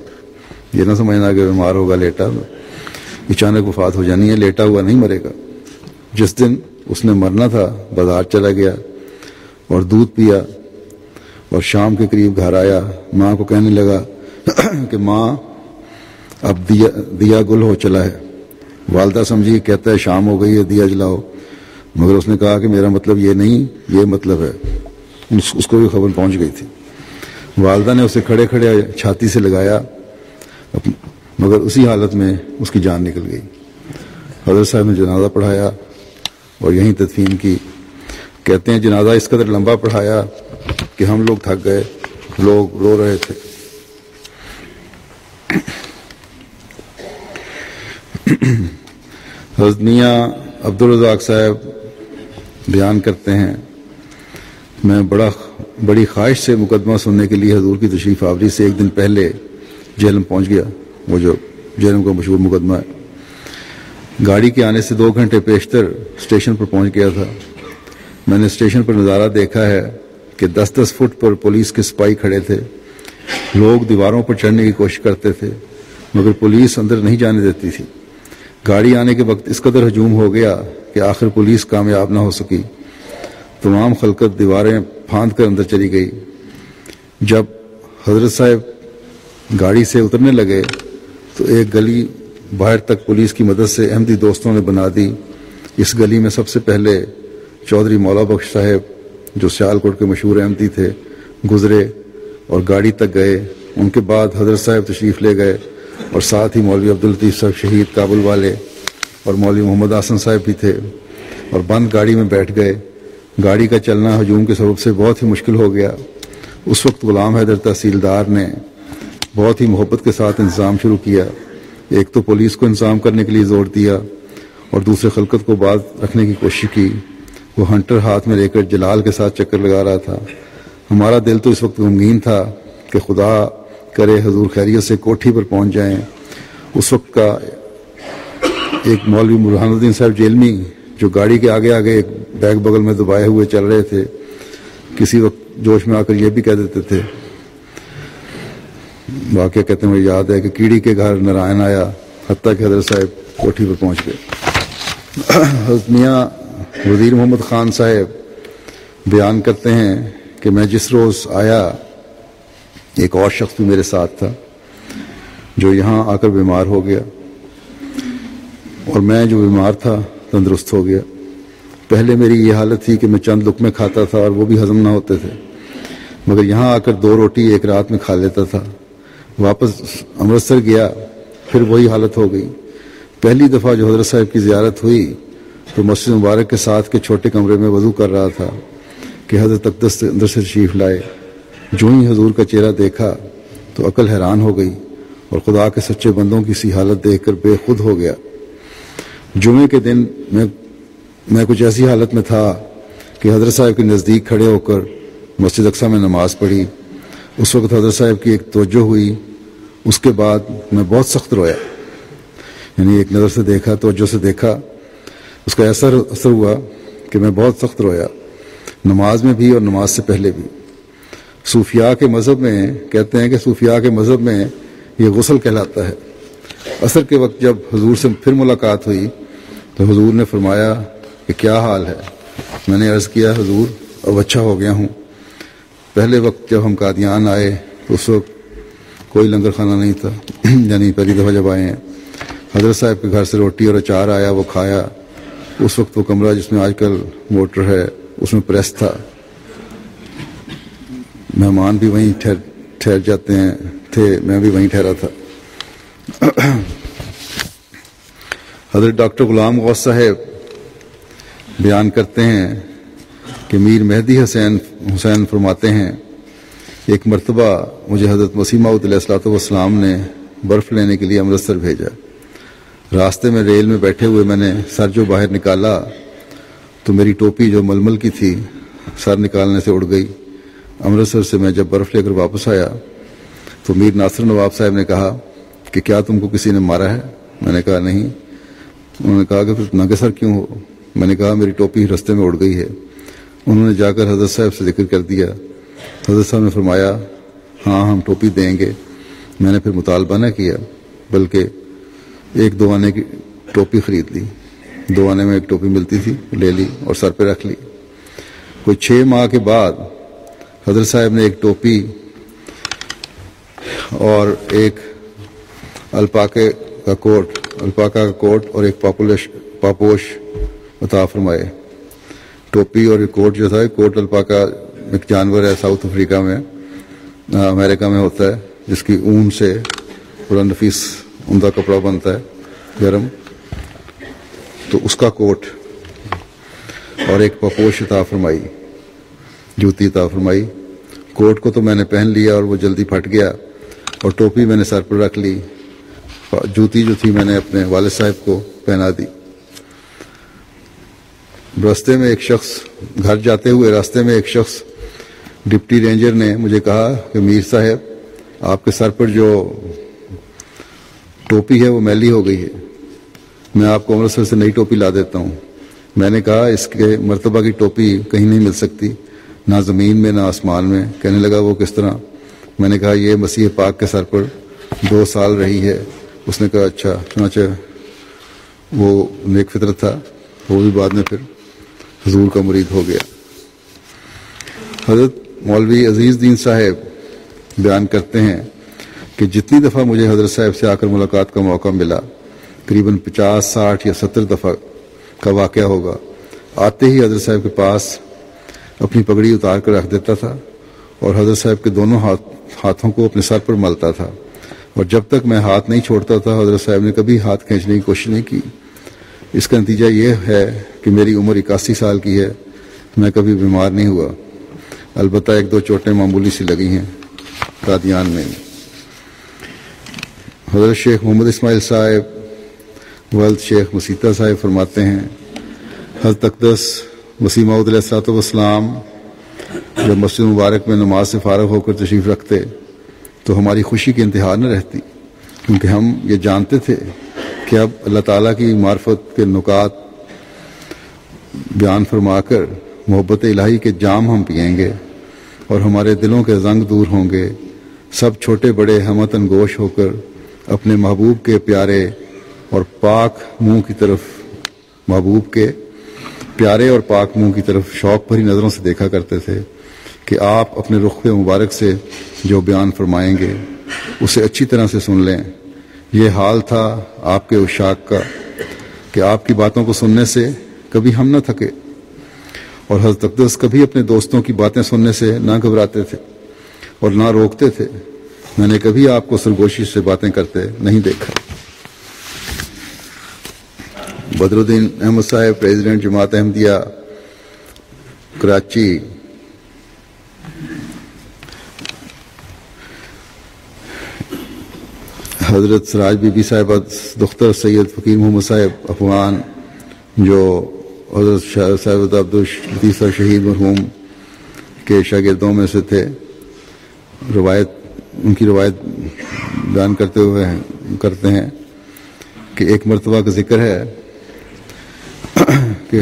یہ نہ سمجھنا کہ بیمار ہوگا لیٹا اچانک وفات ہو جانی ہے، لیٹا ہوا نہیں مرے گا۔ جس دن اس نے مرنا تھا بازار چلا گیا اور دودھ پیا، اور شام کے قریب گھر آیا، ماں کو کہنے لگا کہ ماں اب دیا گل ہو چلا ہے۔ والدہ سمجھی، کہتا ہے شام ہو گئی ہے، دیا جلاؤ، مگر اس نے کہا کہ میرا مطلب یہ نہیں، یہ مطلب ہے۔ اس کو بھی خبر پہنچ گئی تھی۔ والدہ نے اسے کھڑے کھڑے چھاتی سے لگایا، مگر اسی حالت میں اس کی جان نکل گئی۔ حضرت صاحب نے جنازہ پڑھایا اور یہیں تدفین کی۔ کہتے ہیں جنازہ اس قدر لمبا پڑھایا کہ ہم لوگ تھک گئے، لوگ رو رہے تھے۔ حضرت میاں عبدالرزاق صاحب بیان کرتے ہیں میں بڑی خواہش سے مقدمہ سننے کے لیے حضور کی تشریف آوری سے ایک دن پہلے جہلم پہنچ گیا، وہ جو جہلم کا مشہور مقدمہ ہے۔ گاڑی کے آنے سے 2 گھنٹے پیشتر اسٹیشن پر پہنچ گیا تھا۔ میں نے اسٹیشن پر نظارہ دیکھا ہے کہ 10-10 فٹ پر پولیس کے سپاہی کھڑے تھے، لوگ دیواروں پر چڑھنے کی کوشش کرتے تھے مگر پولیس اندر نہیں جانے دیتی تھی۔ گاڑی آنے کے وقت اس قدر ہجوم ہو گیا کہ آخر پولیس کامیاب نہ ہو سکی، تمام خلقت دیواریں پھاند کر اندر چلی گئی۔ جب حضرت صاحب گاڑی سے اترنے لگے تو ایک گلی باہر تک پولیس کی مدد سے احمدی دوستوں نے بنا دی۔ اس گلی میں سب سے پہلے چودھری مولا بخش صاحب جو سیالکوٹ کے مشہور احمدی تھے گزرے اور گاڑی تک گئے، ان کے بعد حضرت صاحب تشریف لے گئے اور ساتھ ہی مولوی عبداللطیف صاحب شہید کابل والے اور مولوی محمد حسن صاحب بھی تھے۔ اور بند گاڑی میں بیٹھ گئے۔ گاڑی کا چلنا ہجوم کے سبب سے بہت ہی مشکل ہو گیا۔ اس وقت غلام حیدر تحصیلدار نے بہت ہی محبت کے ساتھ انتظام شروع کیا۔ ایک تو پولیس کو انتظام کرنے کے لیے زور دیا اور دوسرے خلقت کو باز رکھنے کی کوشش کی۔ وہ ہنٹر ہاتھ میں لے کر جلال کے ساتھ چکر لگا رہا تھا۔ ہمارا دل تو اس وقت غمگین تھا کہ خدا کرے حضور خیریت سے کوٹھی پر پہنچ جائیں۔ اس وقت کا ایک مولوی برہان الدین صاحب جیلمی جو گاڑی کے آگے آگے ایک بیگ بغل میں دبائے ہوئے چل رہے تھے، کسی وقت جوش میں آ کر یہ بھی کہہ دیتے تھے، واقعہ کہتے ہیں مجھے یاد ہے کہ کیڑی کے گھر نارائن آیا، حتیٰ کہ حضرت صاحب کوٹھی پر پہنچ گئے۔ حضرت میاں وزیر محمد خان صاحب بیان کرتے ہیں کہ میں جس روز آیا ایک اور شخص بھی میرے ساتھ تھا جو یہاں آ کر بیمار ہو گیا، اور میں جو بیمار تھا تندرست ہو گیا۔ پہلے میری یہ حالت تھی کہ میں چند لقمے کھاتا تھا اور وہ بھی ہضم نہ ہوتے تھے، مگر یہاں آ کر 2 روٹی ایک رات میں کھا لیتا تھا۔ واپس امرتسر گیا، پھر وہی حالت ہو گئی۔ پہلی دفعہ جو حضرت صاحب کی زیارت ہوئی تو مسجد مبارک کے ساتھ کے چھوٹے کمرے میں وضو کر رہا تھا کہ حضرت اقدس اندر سے تشریف لائے۔ جو ہی حضور کا چہرہ دیکھا تو عقل حیران ہو گئی اور خدا کے سچے بندوں کی سی حالت دیکھ کر بے خود ہو گیا۔ جمعے کے دن میں کچھ ایسی حالت میں تھا کہ حضرت صاحب کے نزدیک کھڑے ہو کر مسجد اقصی میں نماز پڑھی۔ اس وقت حضرت صاحب کی ایک توجہ ہوئی، اس کے بعد میں بہت سخت رویا، یعنی ایک نظر سے دیکھا، توجہ سے دیکھا، اس کا ایسا اثر ہوا کہ میں بہت سخت رویا، نماز میں بھی اور نماز سے پہلے بھی۔ صوفیاء کے مذہب میں کہتے ہیں کہ صوفیاء کے مذہب میں یہ غسل کہلاتا ہے۔ عصر کے وقت جب حضور سے پھر ملاقات ہوئی تو حضور نے فرمایا کہ کیا حال ہے؟ میں نے عرض کیا حضور اب اچھا ہو گیا ہوں۔ پہلے وقت جب ہم قادیان آئے تو اس وقت کوئی لنگر خانہ نہیں تھا، یعنی پہلی دفعہ جب آئے ہیں، حضرت صاحب کے گھر سے روٹی اور اچار آیا، وہ کھایا۔ اس وقت وہ کمرہ جس میں آج کل موٹر ہے اس میں پریس تھا، مہمان بھی وہیں ٹھہر جاتے ہیں تھے، میں بھی وہیں ٹھہرا تھا۔ حضرت ڈاکٹر غلام غوث صاحب بیان کرتے ہیں کہ میر مہدی حسین فرماتے ہیں ایک مرتبہ مجھے حضرت مسیح موعود علیہ الصلوۃ والسلام نے برف لینے کے لیے امرتسر بھیجا۔ راستے میں ریل میں بیٹھے ہوئے میں نے سر جو باہر نکالا تو میری ٹوپی جو ململ کی تھی سر نکالنے سے اڑ گئی۔ امرتسر سے میں جب برف لے کر واپس آیا تو میر ناصر نواب صاحب نے کہا کہ کیا تم کو کسی نے مارا ہے؟ میں نے کہا نہیں۔ انہوں نے کہا کہ پھر ننگے سر کیوں ہو؟ میں نے کہا میری ٹوپی رستے میں اڑ گئی ہے۔ انہوں نے جا کر حضرت صاحب سے ذکر کر دیا۔ حضرت صاحب نے فرمایا ہاں ہم ٹوپی دیں گے۔ میں نے پھر مطالبہ نہ کیا بلکہ 1-2 آنے کی ٹوپی خرید لی، 2 آنے میں ایک ٹوپی ملتی تھی، لے لی اور سر پہ رکھ لی۔ کوئی 6 ماہ کے بعد حضرت صاحب نے ایک ٹوپی اور ایک الپاکا کا کوٹ اور ایک پاپوش عطا فرمائے۔ ٹوپی اور ایک کوٹ جو تھا، کوٹ الپاکا ایک جانور ہے ساؤتھ افریقہ میں، امریکہ میں ہوتا ہے، جس کی اون سے بڑا نفیس عمدہ کپڑا بنتا ہے گرم، تو اس کا کوٹ اور ایک پاپوش عطا فرمائی، جوتی عطا فرمائی۔ کوٹ کو تو میں نے پہن لیا اور وہ جلدی پھٹ گیا، اور ٹوپی میں نے سر پر رکھ لی، جوتی جو تھی میں نے اپنے والد صاحب کو پہنا دی۔ راستے میں ایک شخص گھر جاتے ہوئے راستے میں ایک شخص ڈپٹی رینجر نے مجھے کہا کہ میر صاحب آپ کے سر پر جو ٹوپی ہے وہ میلی ہو گئی ہے، میں آپ کو امرتسر سے نئی ٹوپی لا دیتا ہوں۔ میں نے کہا اس کے مرتبہ کی ٹوپی کہیں نہیں مل سکتی، نہ زمین میں نہ آسمان میں۔ کہنے لگا وہ کس طرح؟ میں نے کہا یہ مسیح پاک کے سر پر 2 سال رہی ہے۔ اس نے کہا اچھا، چنانچہ وہ نیک فطرت تھا، وہ بھی بعد میں پھر حضور کا مرید ہو گیا۔ حضرت مولوی عزیز دین صاحب بیان کرتے ہیں کہ جتنی دفعہ مجھے حضرت صاحب سے آ کر ملاقات کا موقع ملا، قریباً 50، 60 یا 70 دفعہ کا واقعہ ہوگا، آتے ہی حضرت صاحب کے پاس اپنی پگڑی اتار کر رکھ دیتا تھا اور حضرت صاحب کے دونوں ہاتھوں کو اپنے سر پر ملتا تھا، اور جب تک میں ہاتھ نہیں چھوڑتا تھا حضرت صاحب نے کبھی ہاتھ کھینچنے کی کوشش نہیں کی۔ اس کا نتیجہ یہ ہے کہ میری عمر 81 سال کی ہے، میں کبھی بیمار نہیں ہوا، البتہ 1-2 چوٹیں معمولی سی لگی ہیں قادیان میں۔ حضرت شیخ محمد اسماعیل صاحب والد شیخ مسیطہ صاحب فرماتے ہیں، حضرت اقدس مسیح موعود علیہ الصلوۃ والسلام جب مسجد مبارک میں نماز سے فارغ ہو کر تشریف رکھتے تو ہماری خوشی کی انتہا نہ رہتی، کیونکہ ہم یہ جانتے تھے کہ اب اللہ تعالیٰ کی معرفت کے نکات بیان فرما کر محبت الہی کے جام ہم پئیں گے اور ہمارے دلوں کے زنگ دور ہوں گے، سب چھوٹے بڑے ہمت گوش ہو کر اپنے محبوب کے پیارے اور پاک منہ کی طرف شوق بھری نظروں سے دیکھا کرتے تھے کہ آپ اپنے رخ مبارک سے جو بیان فرمائیں گے اسے اچھی طرح سے سن لیں۔ یہ حال تھا آپ کے عشاق کا کہ آپ کی باتوں کو سننے سے کبھی ہم نہ تھکے، اور حضرت اقدس کبھی اپنے دوستوں کی باتیں سننے سے نہ گھبراتے تھے اور نہ روکتے تھے۔ میں نے کبھی آپ کو سرگوشی سے باتیں کرتے نہیں دیکھا۔ بدر الدین احمد صاحب پریزیڈنٹ جماعت احمدیہ کراچی، حضرت سراج بی بی صاحبہ دختر سید فقیر محمد صاحب افغان جو حضرت صاحب عبداللطیف شہید مرحوم کے شاگردوں میں سے تھے، ان کی روایت بیان کرتے ہیں کہ ایک مرتبہ کا ذکر ہے کہ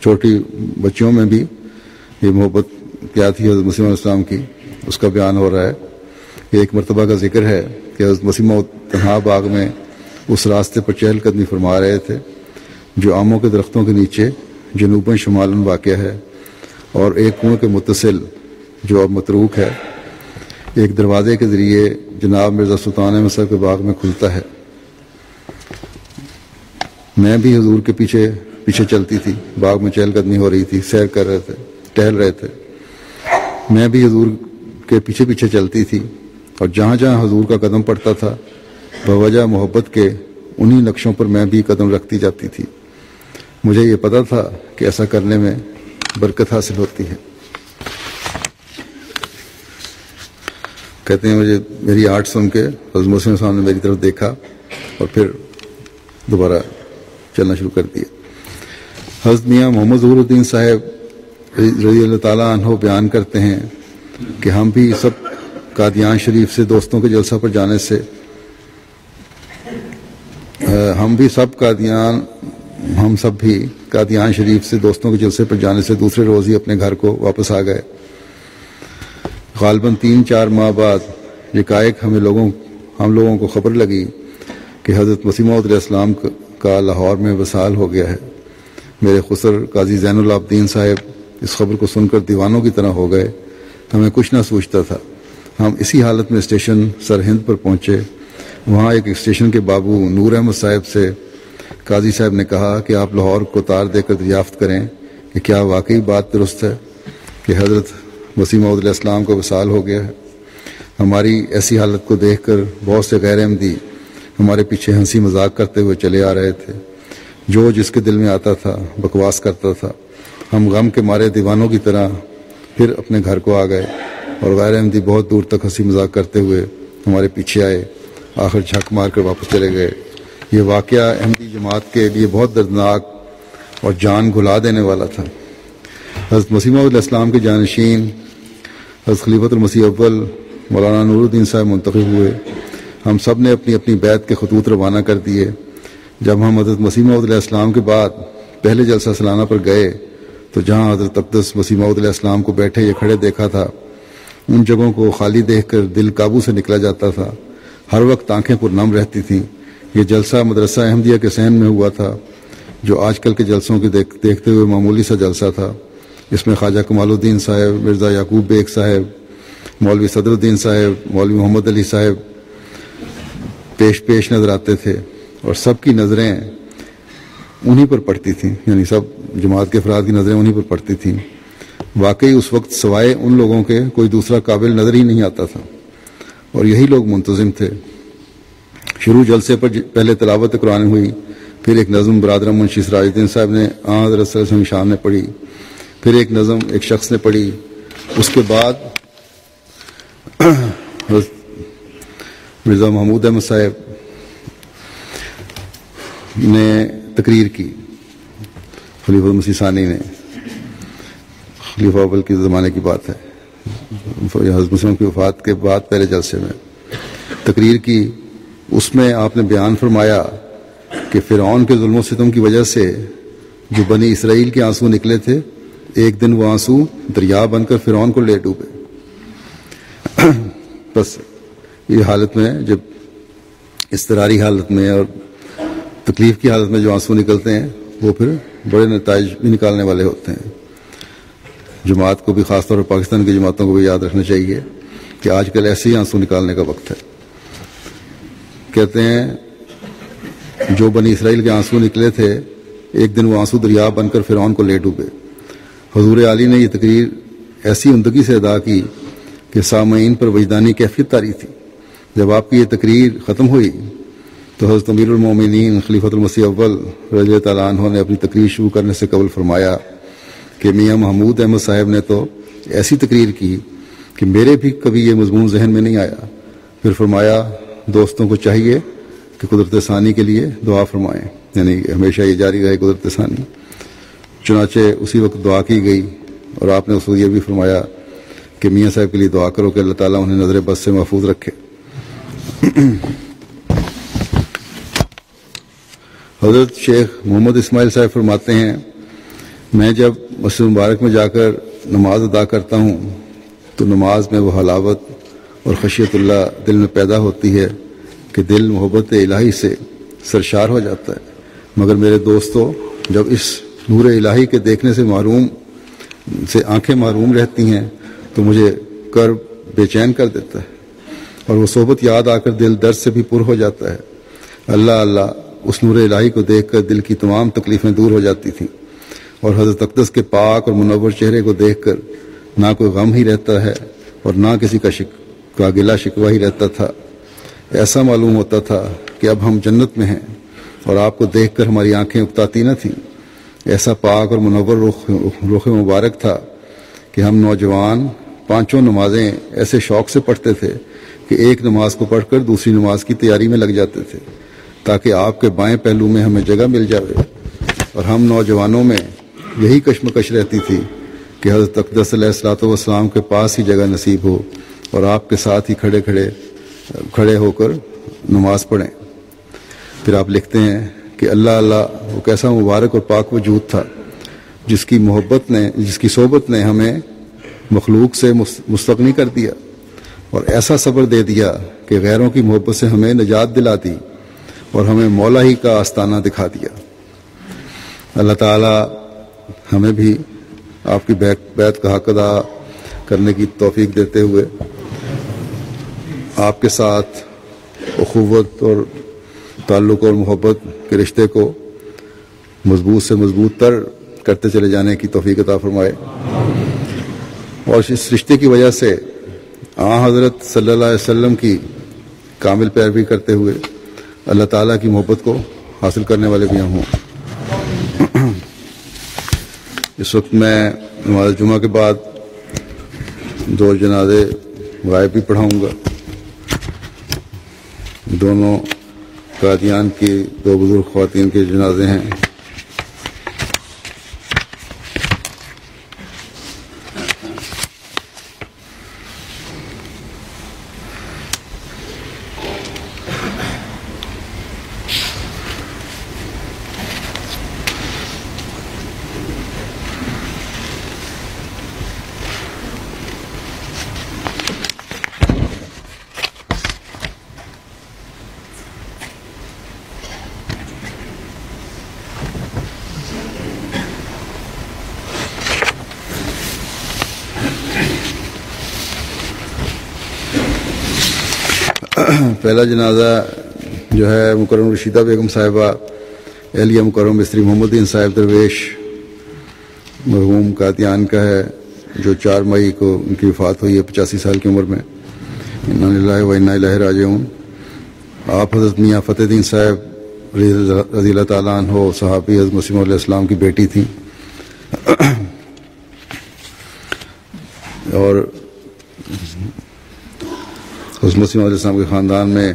چھوٹی بچیوں میں بھی یہ محبت کیا تھی حضرت مسیح علیہ السلام کی، اس کا بیان ہو رہا ہے کہ ایک مرتبہ کا ذکر ہے کہ حضرت مسیح تنہا باغ میں اس راستے پر چہل قدمی فرما رہے تھے جو آموں کے درختوں کے نیچے جنوباً شمالاً واقع ہے، اور ایک کنویں کے متصل جو اب متروک ہے ایک دروازے کے ذریعے جناب مرزا سلطان احمد صاحب کے باغ میں کھلتا ہے۔ میں بھی حضور کے پیچھے چلتی تھی، باغ میں چہل قدمی ہو رہی تھی، سیر کر رہے تھے، ٹہل رہے تھے، میں بھی حضور کے پیچھے چلتی تھی، اور جہاں جہاں حضور کا قدم پڑتا تھا بوجہ محبت کے انہی نقشوں پر میں بھی قدم رکھتی جاتی تھی۔ مجھے یہ پتہ تھا کہ ایسا کرنے میں برکت حاصل ہوتی ہے۔ کہتے ہیں میری آرٹ سن کے حضرت مسلم صاحب نے میری طرف دیکھا اور پھر دوبارہ چلنا شروع کر دیا۔ حضرت میاں محمد ظہور الدین صاحب رضی اللہ تعالیٰ عنہ بیان کرتے ہیں کہ ہم بھی سب قادیان شریف سے دوستوں کے جلسہ پر جانے سے ہم سب بھی قادیان شریف سے دوستوں کے جلسے پر جانے سے دوسرے روز ہی اپنے گھر کو واپس آ گئے۔ غالباً 3-4 ماہ بعد یکایک ہم لوگوں کو خبر لگی کہ حضرت مسیح موعود علیہ السلام کا لاہور میں وصال ہو گیا ہے۔ میرے خسر قاضی زین العابدین صاحب اس خبر کو سن کر دیوانوں کی طرح ہو گئے۔ ہمیں کچھ نہ سوچتا تھا۔ ہم اسی حالت میں اسٹیشن سرہند پر پہنچے۔ وہاں ایک اسٹیشن کے بابو نور احمد صاحب سے قاضی صاحب نے کہا کہ آپ لاہور کو تار دے کر دریافت کریں کہ کیا واقعی بات درست ہے کہ حضرت مسیح موعود علیہ السلام کا وصال ہو گیا ہے۔ ہماری ایسی حالت کو دیکھ کر بہت سے غیر احمدی ہمارے پیچھے ہنسی مذاق کرتے ہوئے چلے آ رہے تھے۔ جو جس کے دل میں آتا تھا بکواس کرتا تھا۔ ہم غم کے مارے دیوانوں کی طرح پھر اپنے گھر کو آ گئے، اور غیر احمدی بہت دور تک ہنسی مذاق کرتے ہوئے ہمارے پیچھے آئے، آخر جھک مار کر واپس چلے گئے۔ یہ واقعہ احمدی جماعت کے لیے بہت دردناک اور جان گھلا دینے والا تھا۔ حضرت مسیح موعود علیہ السلام کے جانشین حضرت خلیفۃ المسیح اول مولانا نور الدین صاحب منتخب ہوئے۔ ہم سب نے اپنی اپنی بیعت کے خطوط روانہ کر دیے۔ جب ہم حضرت مسیح موعود علیہ السلام کے بعد پہلے جلسہ سالانہ پر گئے تو جہاں حضرت اقدس مسیح موعود علیہ السلام کو بیٹھے یا کھڑے دیکھا تھا، ان جگہوں کو خالی دیکھ کر دل قابو سے نکلا جاتا تھا۔ ہر وقت آنکھیں پر نم رہتی تھیں۔ یہ جلسہ مدرسہ احمدیہ کے صحن میں ہوا تھا، جو آج کل کے جلسوں کے دیکھتے ہوئے معمولی سا جلسہ تھا۔ اس میں خواجہ کمال الدین صاحب، مرزا یعقوب بیگ صاحب، مولوی صدر الدین صاحب، مولوی محمد علی صاحب پیش نظر آتے تھے، اور سب کی نظریں انہی پر پڑتی تھیں، یعنی سب جماعت کے افراد کی نظریں انہی پر پڑتی تھیں۔ واقعی اس وقت سوائے ان لوگوں کے کوئی دوسرا قابل نظر ہی نہیں آتا تھا، اور یہی لوگ منتظم تھے۔ شروع جلسے پر پہلے تلاوت قرآن ہوئی، پھر ایک نظم برادر منشی سراج الدین صاحب نے حضرت صلی اللہ علیہ وسلم کی شان میں پڑھی، پھر ایک نظم ایک شخص نے پڑھی. اس کے بعد مرزا محمود احمد صاحب نے تقریر کی، خلیفہ مسیح ثانی نے، خلیفہ اول کے زمانے کی بات ہے، حضرت مسلم کی وفات کے بعد پہلے جلسے میں تقریر کی. اس میں آپ نے بیان فرمایا کہ فرعون کے ظلم و ستم کی وجہ سے جو بنی اسرائیل کے آنسو نکلے تھے، ایک دن وہ آنسو دریا بن کر فرعون کو لے ڈوبے. بس یہ حالت میں، جب اضطراری حالت میں اور تکلیف کی حالت میں جو آنسو نکلتے ہیں وہ پھر بڑے نتائج بھی نکالنے والے ہوتے ہیں. جماعت کو بھی، خاص طور پر پاکستان کی جماعتوں کو بھی یاد رکھنا چاہیے کہ آج کل ایسے ہی آنسو نکالنے کا وقت ہے. کہتے ہیں جو بنی اسرائیل کے آنسو نکلے تھے، ایک دن وہ آنسو دریا بن کر فرعون کو لے ڈوبے. حضور علی نے یہ تقریر ایسی عمدگی سے ادا کی کہ سامعین پر وجدانی کیفیت طاری تھی. جب آپ کی یہ تقریر ختم ہوئی تو حضرت امیر المومنین خلیفۃ المسیح اول رضی اللہ تعالیٰ عنہ نے اپنی تقریر شروع کرنے سے قبل فرمایا کہ میاں محمود احمد صاحب نے تو ایسی تقریر کی کہ میرے بھی کبھی یہ مضمون ذہن میں نہیں آیا. پھر فرمایا دوستوں کو چاہیے کہ قدرت ثانی کے لیے دعا فرمائیں، یعنی ہمیشہ یہ جاری رہے قدرت ثانی. چنانچہ اسی وقت دعا کی گئی اور آپ نے اس وقت یہ بھی فرمایا کہ میاں صاحب کے لیے دعا کرو کہ اللہ تعالیٰ انہیں نظر بد سے محفوظ رکھے. حضرت شیخ محمد اسماعیل صاحب فرماتے ہیں، میں جب مسجد مبارک میں جا کر نماز ادا کرتا ہوں تو نماز میں وہ حلاوت اور خشیت اللہ دل میں پیدا ہوتی ہے کہ دل محبت الہی سے سرشار ہو جاتا ہے. مگر میرے دوستو، جب اس نور الہی کے دیکھنے سے آنکھیں محروم رہتی ہیں تو مجھے کرب بے چین کر دیتا ہے اور وہ صحبت یاد آ کر دل درد سے بھی پر ہو جاتا ہے. اللہ اللہ، اس نور الہی کو دیکھ کر دل کی تمام تکلیفیں دور ہو جاتی تھیں اور حضرت اقدس کے پاک اور منور چہرے کو دیکھ کر نہ کوئی غم ہی رہتا ہے اور نہ کسی کا گلہ شکوہ ہی رہتا تھا. ایسا معلوم ہوتا تھا کہ اب ہم جنت میں ہیں اور آپ کو دیکھ کر ہماری آنکھیں اکتاتی نہ تھیں. ایسا پاک اور منور رخ مبارک تھا کہ ہم نوجوان پانچوں نمازیں ایسے شوق سے پڑھتے تھے کہ ایک نماز کو پڑھ کر دوسری نماز کی تیاری میں لگ جاتے تھے تاکہ آپ کے بائیں پہلو میں ہمیں جگہ مل جائے. اور ہم نوجوانوں میں یہی کشمکش رہتی تھی کہ حضرت اقدس علیہ الصلوۃ والسلام کے پاس ہی جگہ نصیب ہو اور آپ کے ساتھ ہی کھڑے ہو کر نماز پڑھیں. پھر آپ لکھتے ہیں کہ اللہ اللہ، وہ کیسا مبارک اور پاک وجود تھا جس کی صحبت نے ہمیں مخلوق سے مستغنی کر دیا اور ایسا صبر دے دیا کہ غیروں کی محبت سے ہمیں نجات دلا دی اور ہمیں مولا ہی کا آستانہ دکھا دیا. اللہ تعالی ہمیں بھی آپ کی بیعت کا حق ادا کرنے کی توفیق دیتے ہوئے آپ کے ساتھ اخوت اور تعلق اور محبت کے رشتے کو مضبوط سے مضبوط تر کرتے چلے جانے کی توفیق عطا فرمائے اور اس رشتے کی وجہ سے حضرت صلی اللہ علیہ وسلم کی کامل پیروی کرتے ہوئے اللہ تعالیٰ کی محبت کو حاصل کرنے والے بھی ہوں. اس وقت میں نماز جمعہ کے بعد 2 جنازے غائب بھی پڑھاؤں گا. دونوں قادیان کی 2 بزرگ خواتین کے جنازے ہیں. پہلا جنازہ جو ہے مکرم رشیدہ بیگم صاحبہ اہلیہ مکرم مستری محمد الدین صاحب درویش مرحوم قادیان کا ہے، جو 4 مئی کو ان کی وفات ہوئی ہے 85 سال کی عمر میں. انا للہ و انا الیہ راجعون. آپ حضرت میاں فتح الدین صاحب رضی اللہ تعالیٰ عنہ صحابی حضرت مسیح علیہ السلام کی بیٹی تھیں، اور حضرت مسیح علیہ السلام کے خاندان میں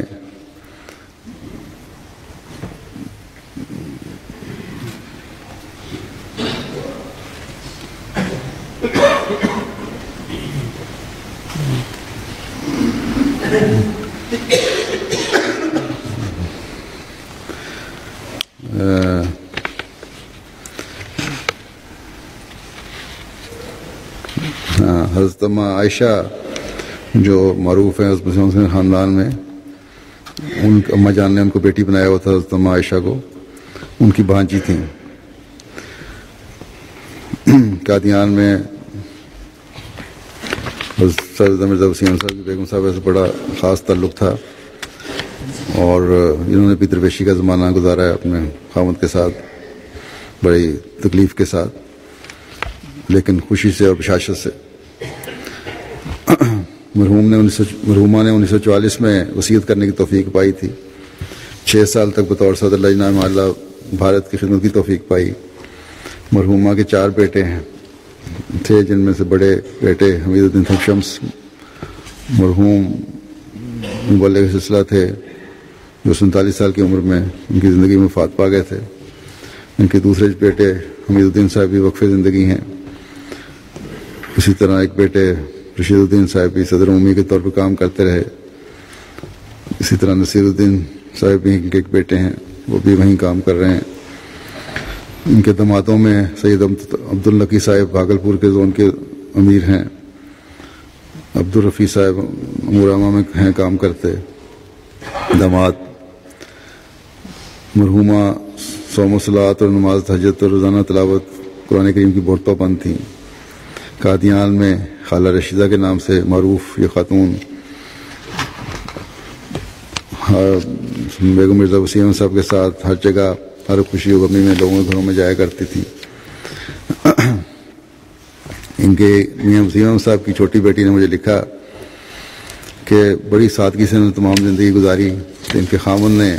حضرت عائشہ جو معروف ہیں حضرت مسیح کے خاندان میں، ان اماں جان نے ان کو بیٹی بنایا ہوا تھا، حضرت عائشہ کو، ان کی بھانجی تھیں۔ قادیان میں حضرت مرزا وسیم صاحب کی بیگم صاحبہ سے بڑا خاص تعلق تھا، اور انہوں نے بھی درویشی کا زمانہ گزارا ہے اپنے خاوند کے ساتھ، بڑی تکلیف کے ساتھ لیکن خوشی سے اور بشاشت سے۔ مرحومہ نے 1944 میں وصیت کرنے کی توفیق پائی تھی، 6 سال تک بطور صدر لجنہ معاملہ بھارت کی خدمت کی توفیق پائی۔ مرحومہ کے 4 بیٹے تھے، جن میں سے بڑے بیٹے حمید الدین شمس مرحوم مبلغ سلسلہ تھے، جو 47 سال کی عمر میں ان کی زندگی میں وفات پا گئے تھے۔ ان کے دوسرے بیٹے حمید الدین صاحب بھی وقف زندگی ہیں۔ اسی طرح ایک بیٹے رشید الدین صاحب بھی صدر عمومی کے طور پر کام کرتے رہے۔ اسی طرح نصیر الدین صاحب بھی ان کے ایک بیٹے ہیں، وہ بھی وہیں کام کر رہے ہیں۔ ان کے دمادوں میں سید عبداللقی صاحب بھاگلپور کے زون کے امیر ہیں، عبدالرفیع صاحب امورامہ میں ہیں کام کرتے دماد۔ مرحومہ صوم و صلات اور نماز تہجد اور روزانہ تلاوت قرآن کریم کی بہت پابند تھیں۔ قادیان میں خالہ رشیدہ کے نام سے معروف یہ خاتون بیگم مرزا وسیم صاحب کے ساتھ ہر جگہ، ہر خوشی و غمی میں لوگوں کے گھروں میں جایا کرتی تھی۔ ان کے میاں وسیم صاحب کی چھوٹی بیٹی نے مجھے لکھا کہ بڑی سادگی سے انہوں نے تمام زندگی گزاری۔ ان کے خاوند نے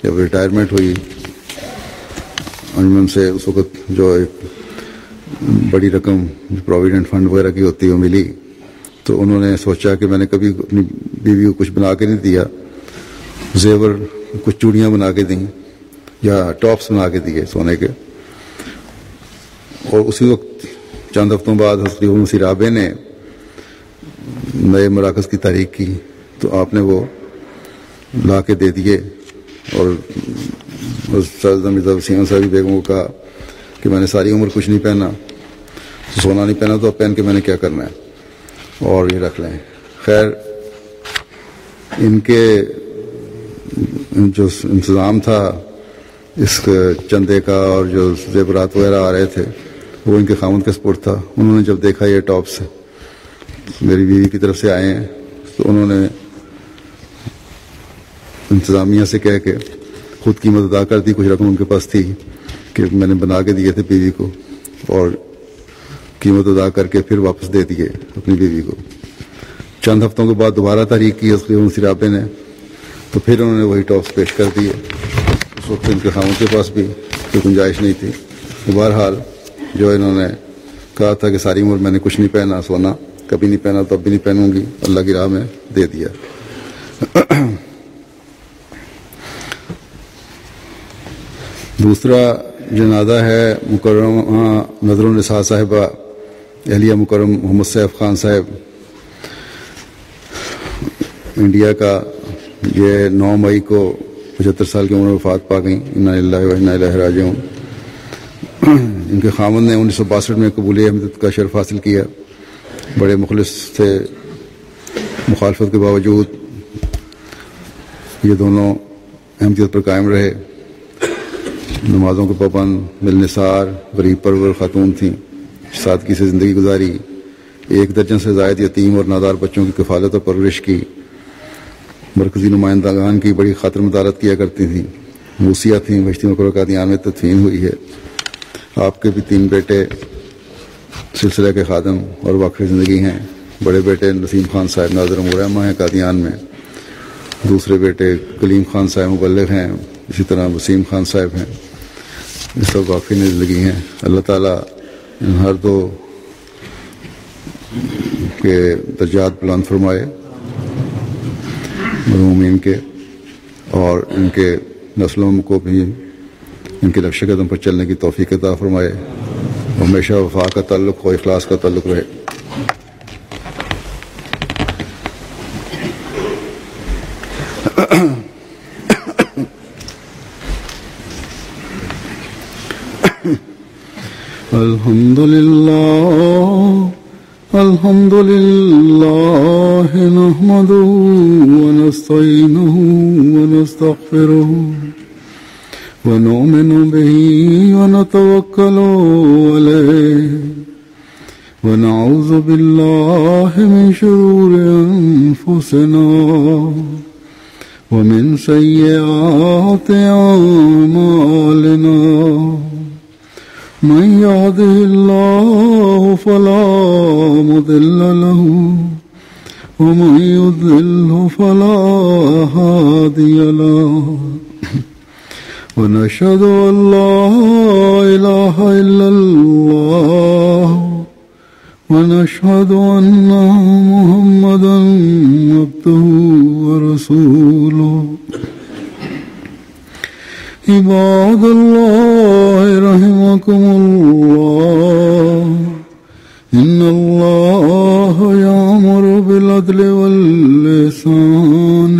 جب ریٹائرمنٹ ہوئی انجمن سے، اس وقت جو ایک بڑی رقم پروویڈنٹ فنڈ وغیرہ کی ہوتی ہے وہ ملی، تو انہوں نے سوچا کہ میں نے کبھی اپنی بیوی کو کچھ بنا کے نہیں دیا، زیور کچھ چوڑیاں بنا کے دیں یا ٹاپس بنا کے دیے سونے کے۔ اور اسی وقت چند ہفتوں بعد حضرت مسیح رابع نے نئے مراکز کی تحریک کی، تو آپ نے وہ لا کے دے دیے، اور حضرت مرزا وسیم صاحب بیگم کو کہا کہ میں نے ساری عمر کچھ نہیں پہنا، سونا نہیں پہنا، تو اب پہن کے میں نے کیا کرنا ہے، اور یہ رکھ لیں۔ خیر، ان کے جو انتظام تھا اس چندے کا اور جو زیورات وغیرہ آ رہے تھے وہ ان کے خاوند کے سپرد تھا۔ انہوں نے جب دیکھا یہ ٹاپس میری بیوی کی طرف سے آئے ہیں، تو انہوں نے انتظامیہ سے کہہ کے خود قیمت ادا کر دی، کچھ رقم ان کے پاس تھی کہ میں نے بنا کے دیے تھے بیوی کو، اور قیمت ادا کر کے پھر واپس دے دیے اپنی بیوی کو۔ چند ہفتوں کے بعد دوبارہ تحریک کی حضرت مسیح رابع نے، تو پھر انہوں نے وہی ٹاپس پیش کر دیے۔ اس وقت ان کے خاوند کے پاس بھی کوئی گنجائش نہیں تھی۔ بہرحال جو انہوں نے کہا تھا کہ ساری عمر میں نے کچھ نہیں پہنا سونا، کبھی نہیں پہنا تو اب بھی نہیں پہنوں گی، اللہ کی راہ میں دے دیا۔ دوسرا جنازہ ہے مکرمہ نظر النساء صاحبہ اہلیہ مکرم محمد سیف خان صاحب، انڈیا کا۔ یہ 9 مئی کو 75 سال کی عمر میں وفات پا گئیں، انا للہ و انا الیہ راجعون۔ ان کے خاوند نے 1962 میں قبول احمدیت کا شرف حاصل کیا، بڑے مخلص تھے، مخالفت کے باوجود یہ دونوں احمدیت پر قائم رہے، نمازوں کے پابند، ملنسار، غریب پرور خاتون تھیں، سادگی سے زندگی گزاری، 1 درجن سے زائد یتیم اور نادار بچوں کی کفالت اور پرورش کی، مرکزی نمائندگان کی بڑی خاطر مدارت کیا کرتی تھیں، موسیہ تھیں، بھشتی مکرمہ قادیان میں تدفین ہوئی ہے۔ آپ کے بھی 3 بیٹے سلسلہ کے خادم اور واقف زندگی ہیں۔ بڑے بیٹے نسیم خان صاحب ناظر امورامہ ہیں قادیان میں، دوسرے بیٹے کلیم خان صاحب مبلغ ہیں اسی طرح وسیم خان صاحب ہیں، یہ سب واقعی زندگی ہیں. اللہ تعالیٰ ان ہر دو کے درجات بلند فرمائے مرحومین کے، اور ان کے نسلوں کو بھی ان کے نقش قدم پر چلنے کی توفیق عطا فرمائے، ہمیشہ وفا کا تعلق اور اخلاص کا تعلق رہے. الحمد لله نحمده ونستعينه ونستغفره ونؤمن به ونتوكل عليه ونعوذ بالله من شرور أنفسنا ومن سيئات أعمالنا. من يهده الله فلا مضل له ومن يضلل فلا هادي له. ونشهد أن لا إله إلا الله ونشهد أن محمدا عبده ورسوله. عباد الله رحمكم الله، إن الله يأمر بالعدل والإحسان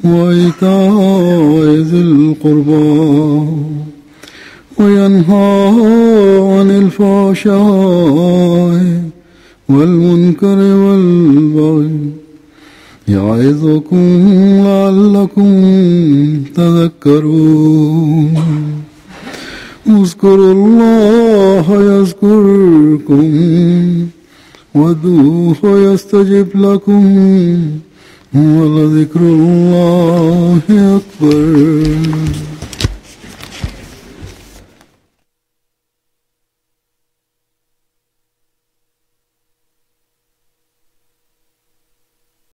وإيتاء ذي القربى وينهى عن الفحشاء والمنكر والبغي يعظكم لعلكم تذكرون. اذكروا الله يذكركم وادعوه يستجب لكم ولذكر الله أكبر.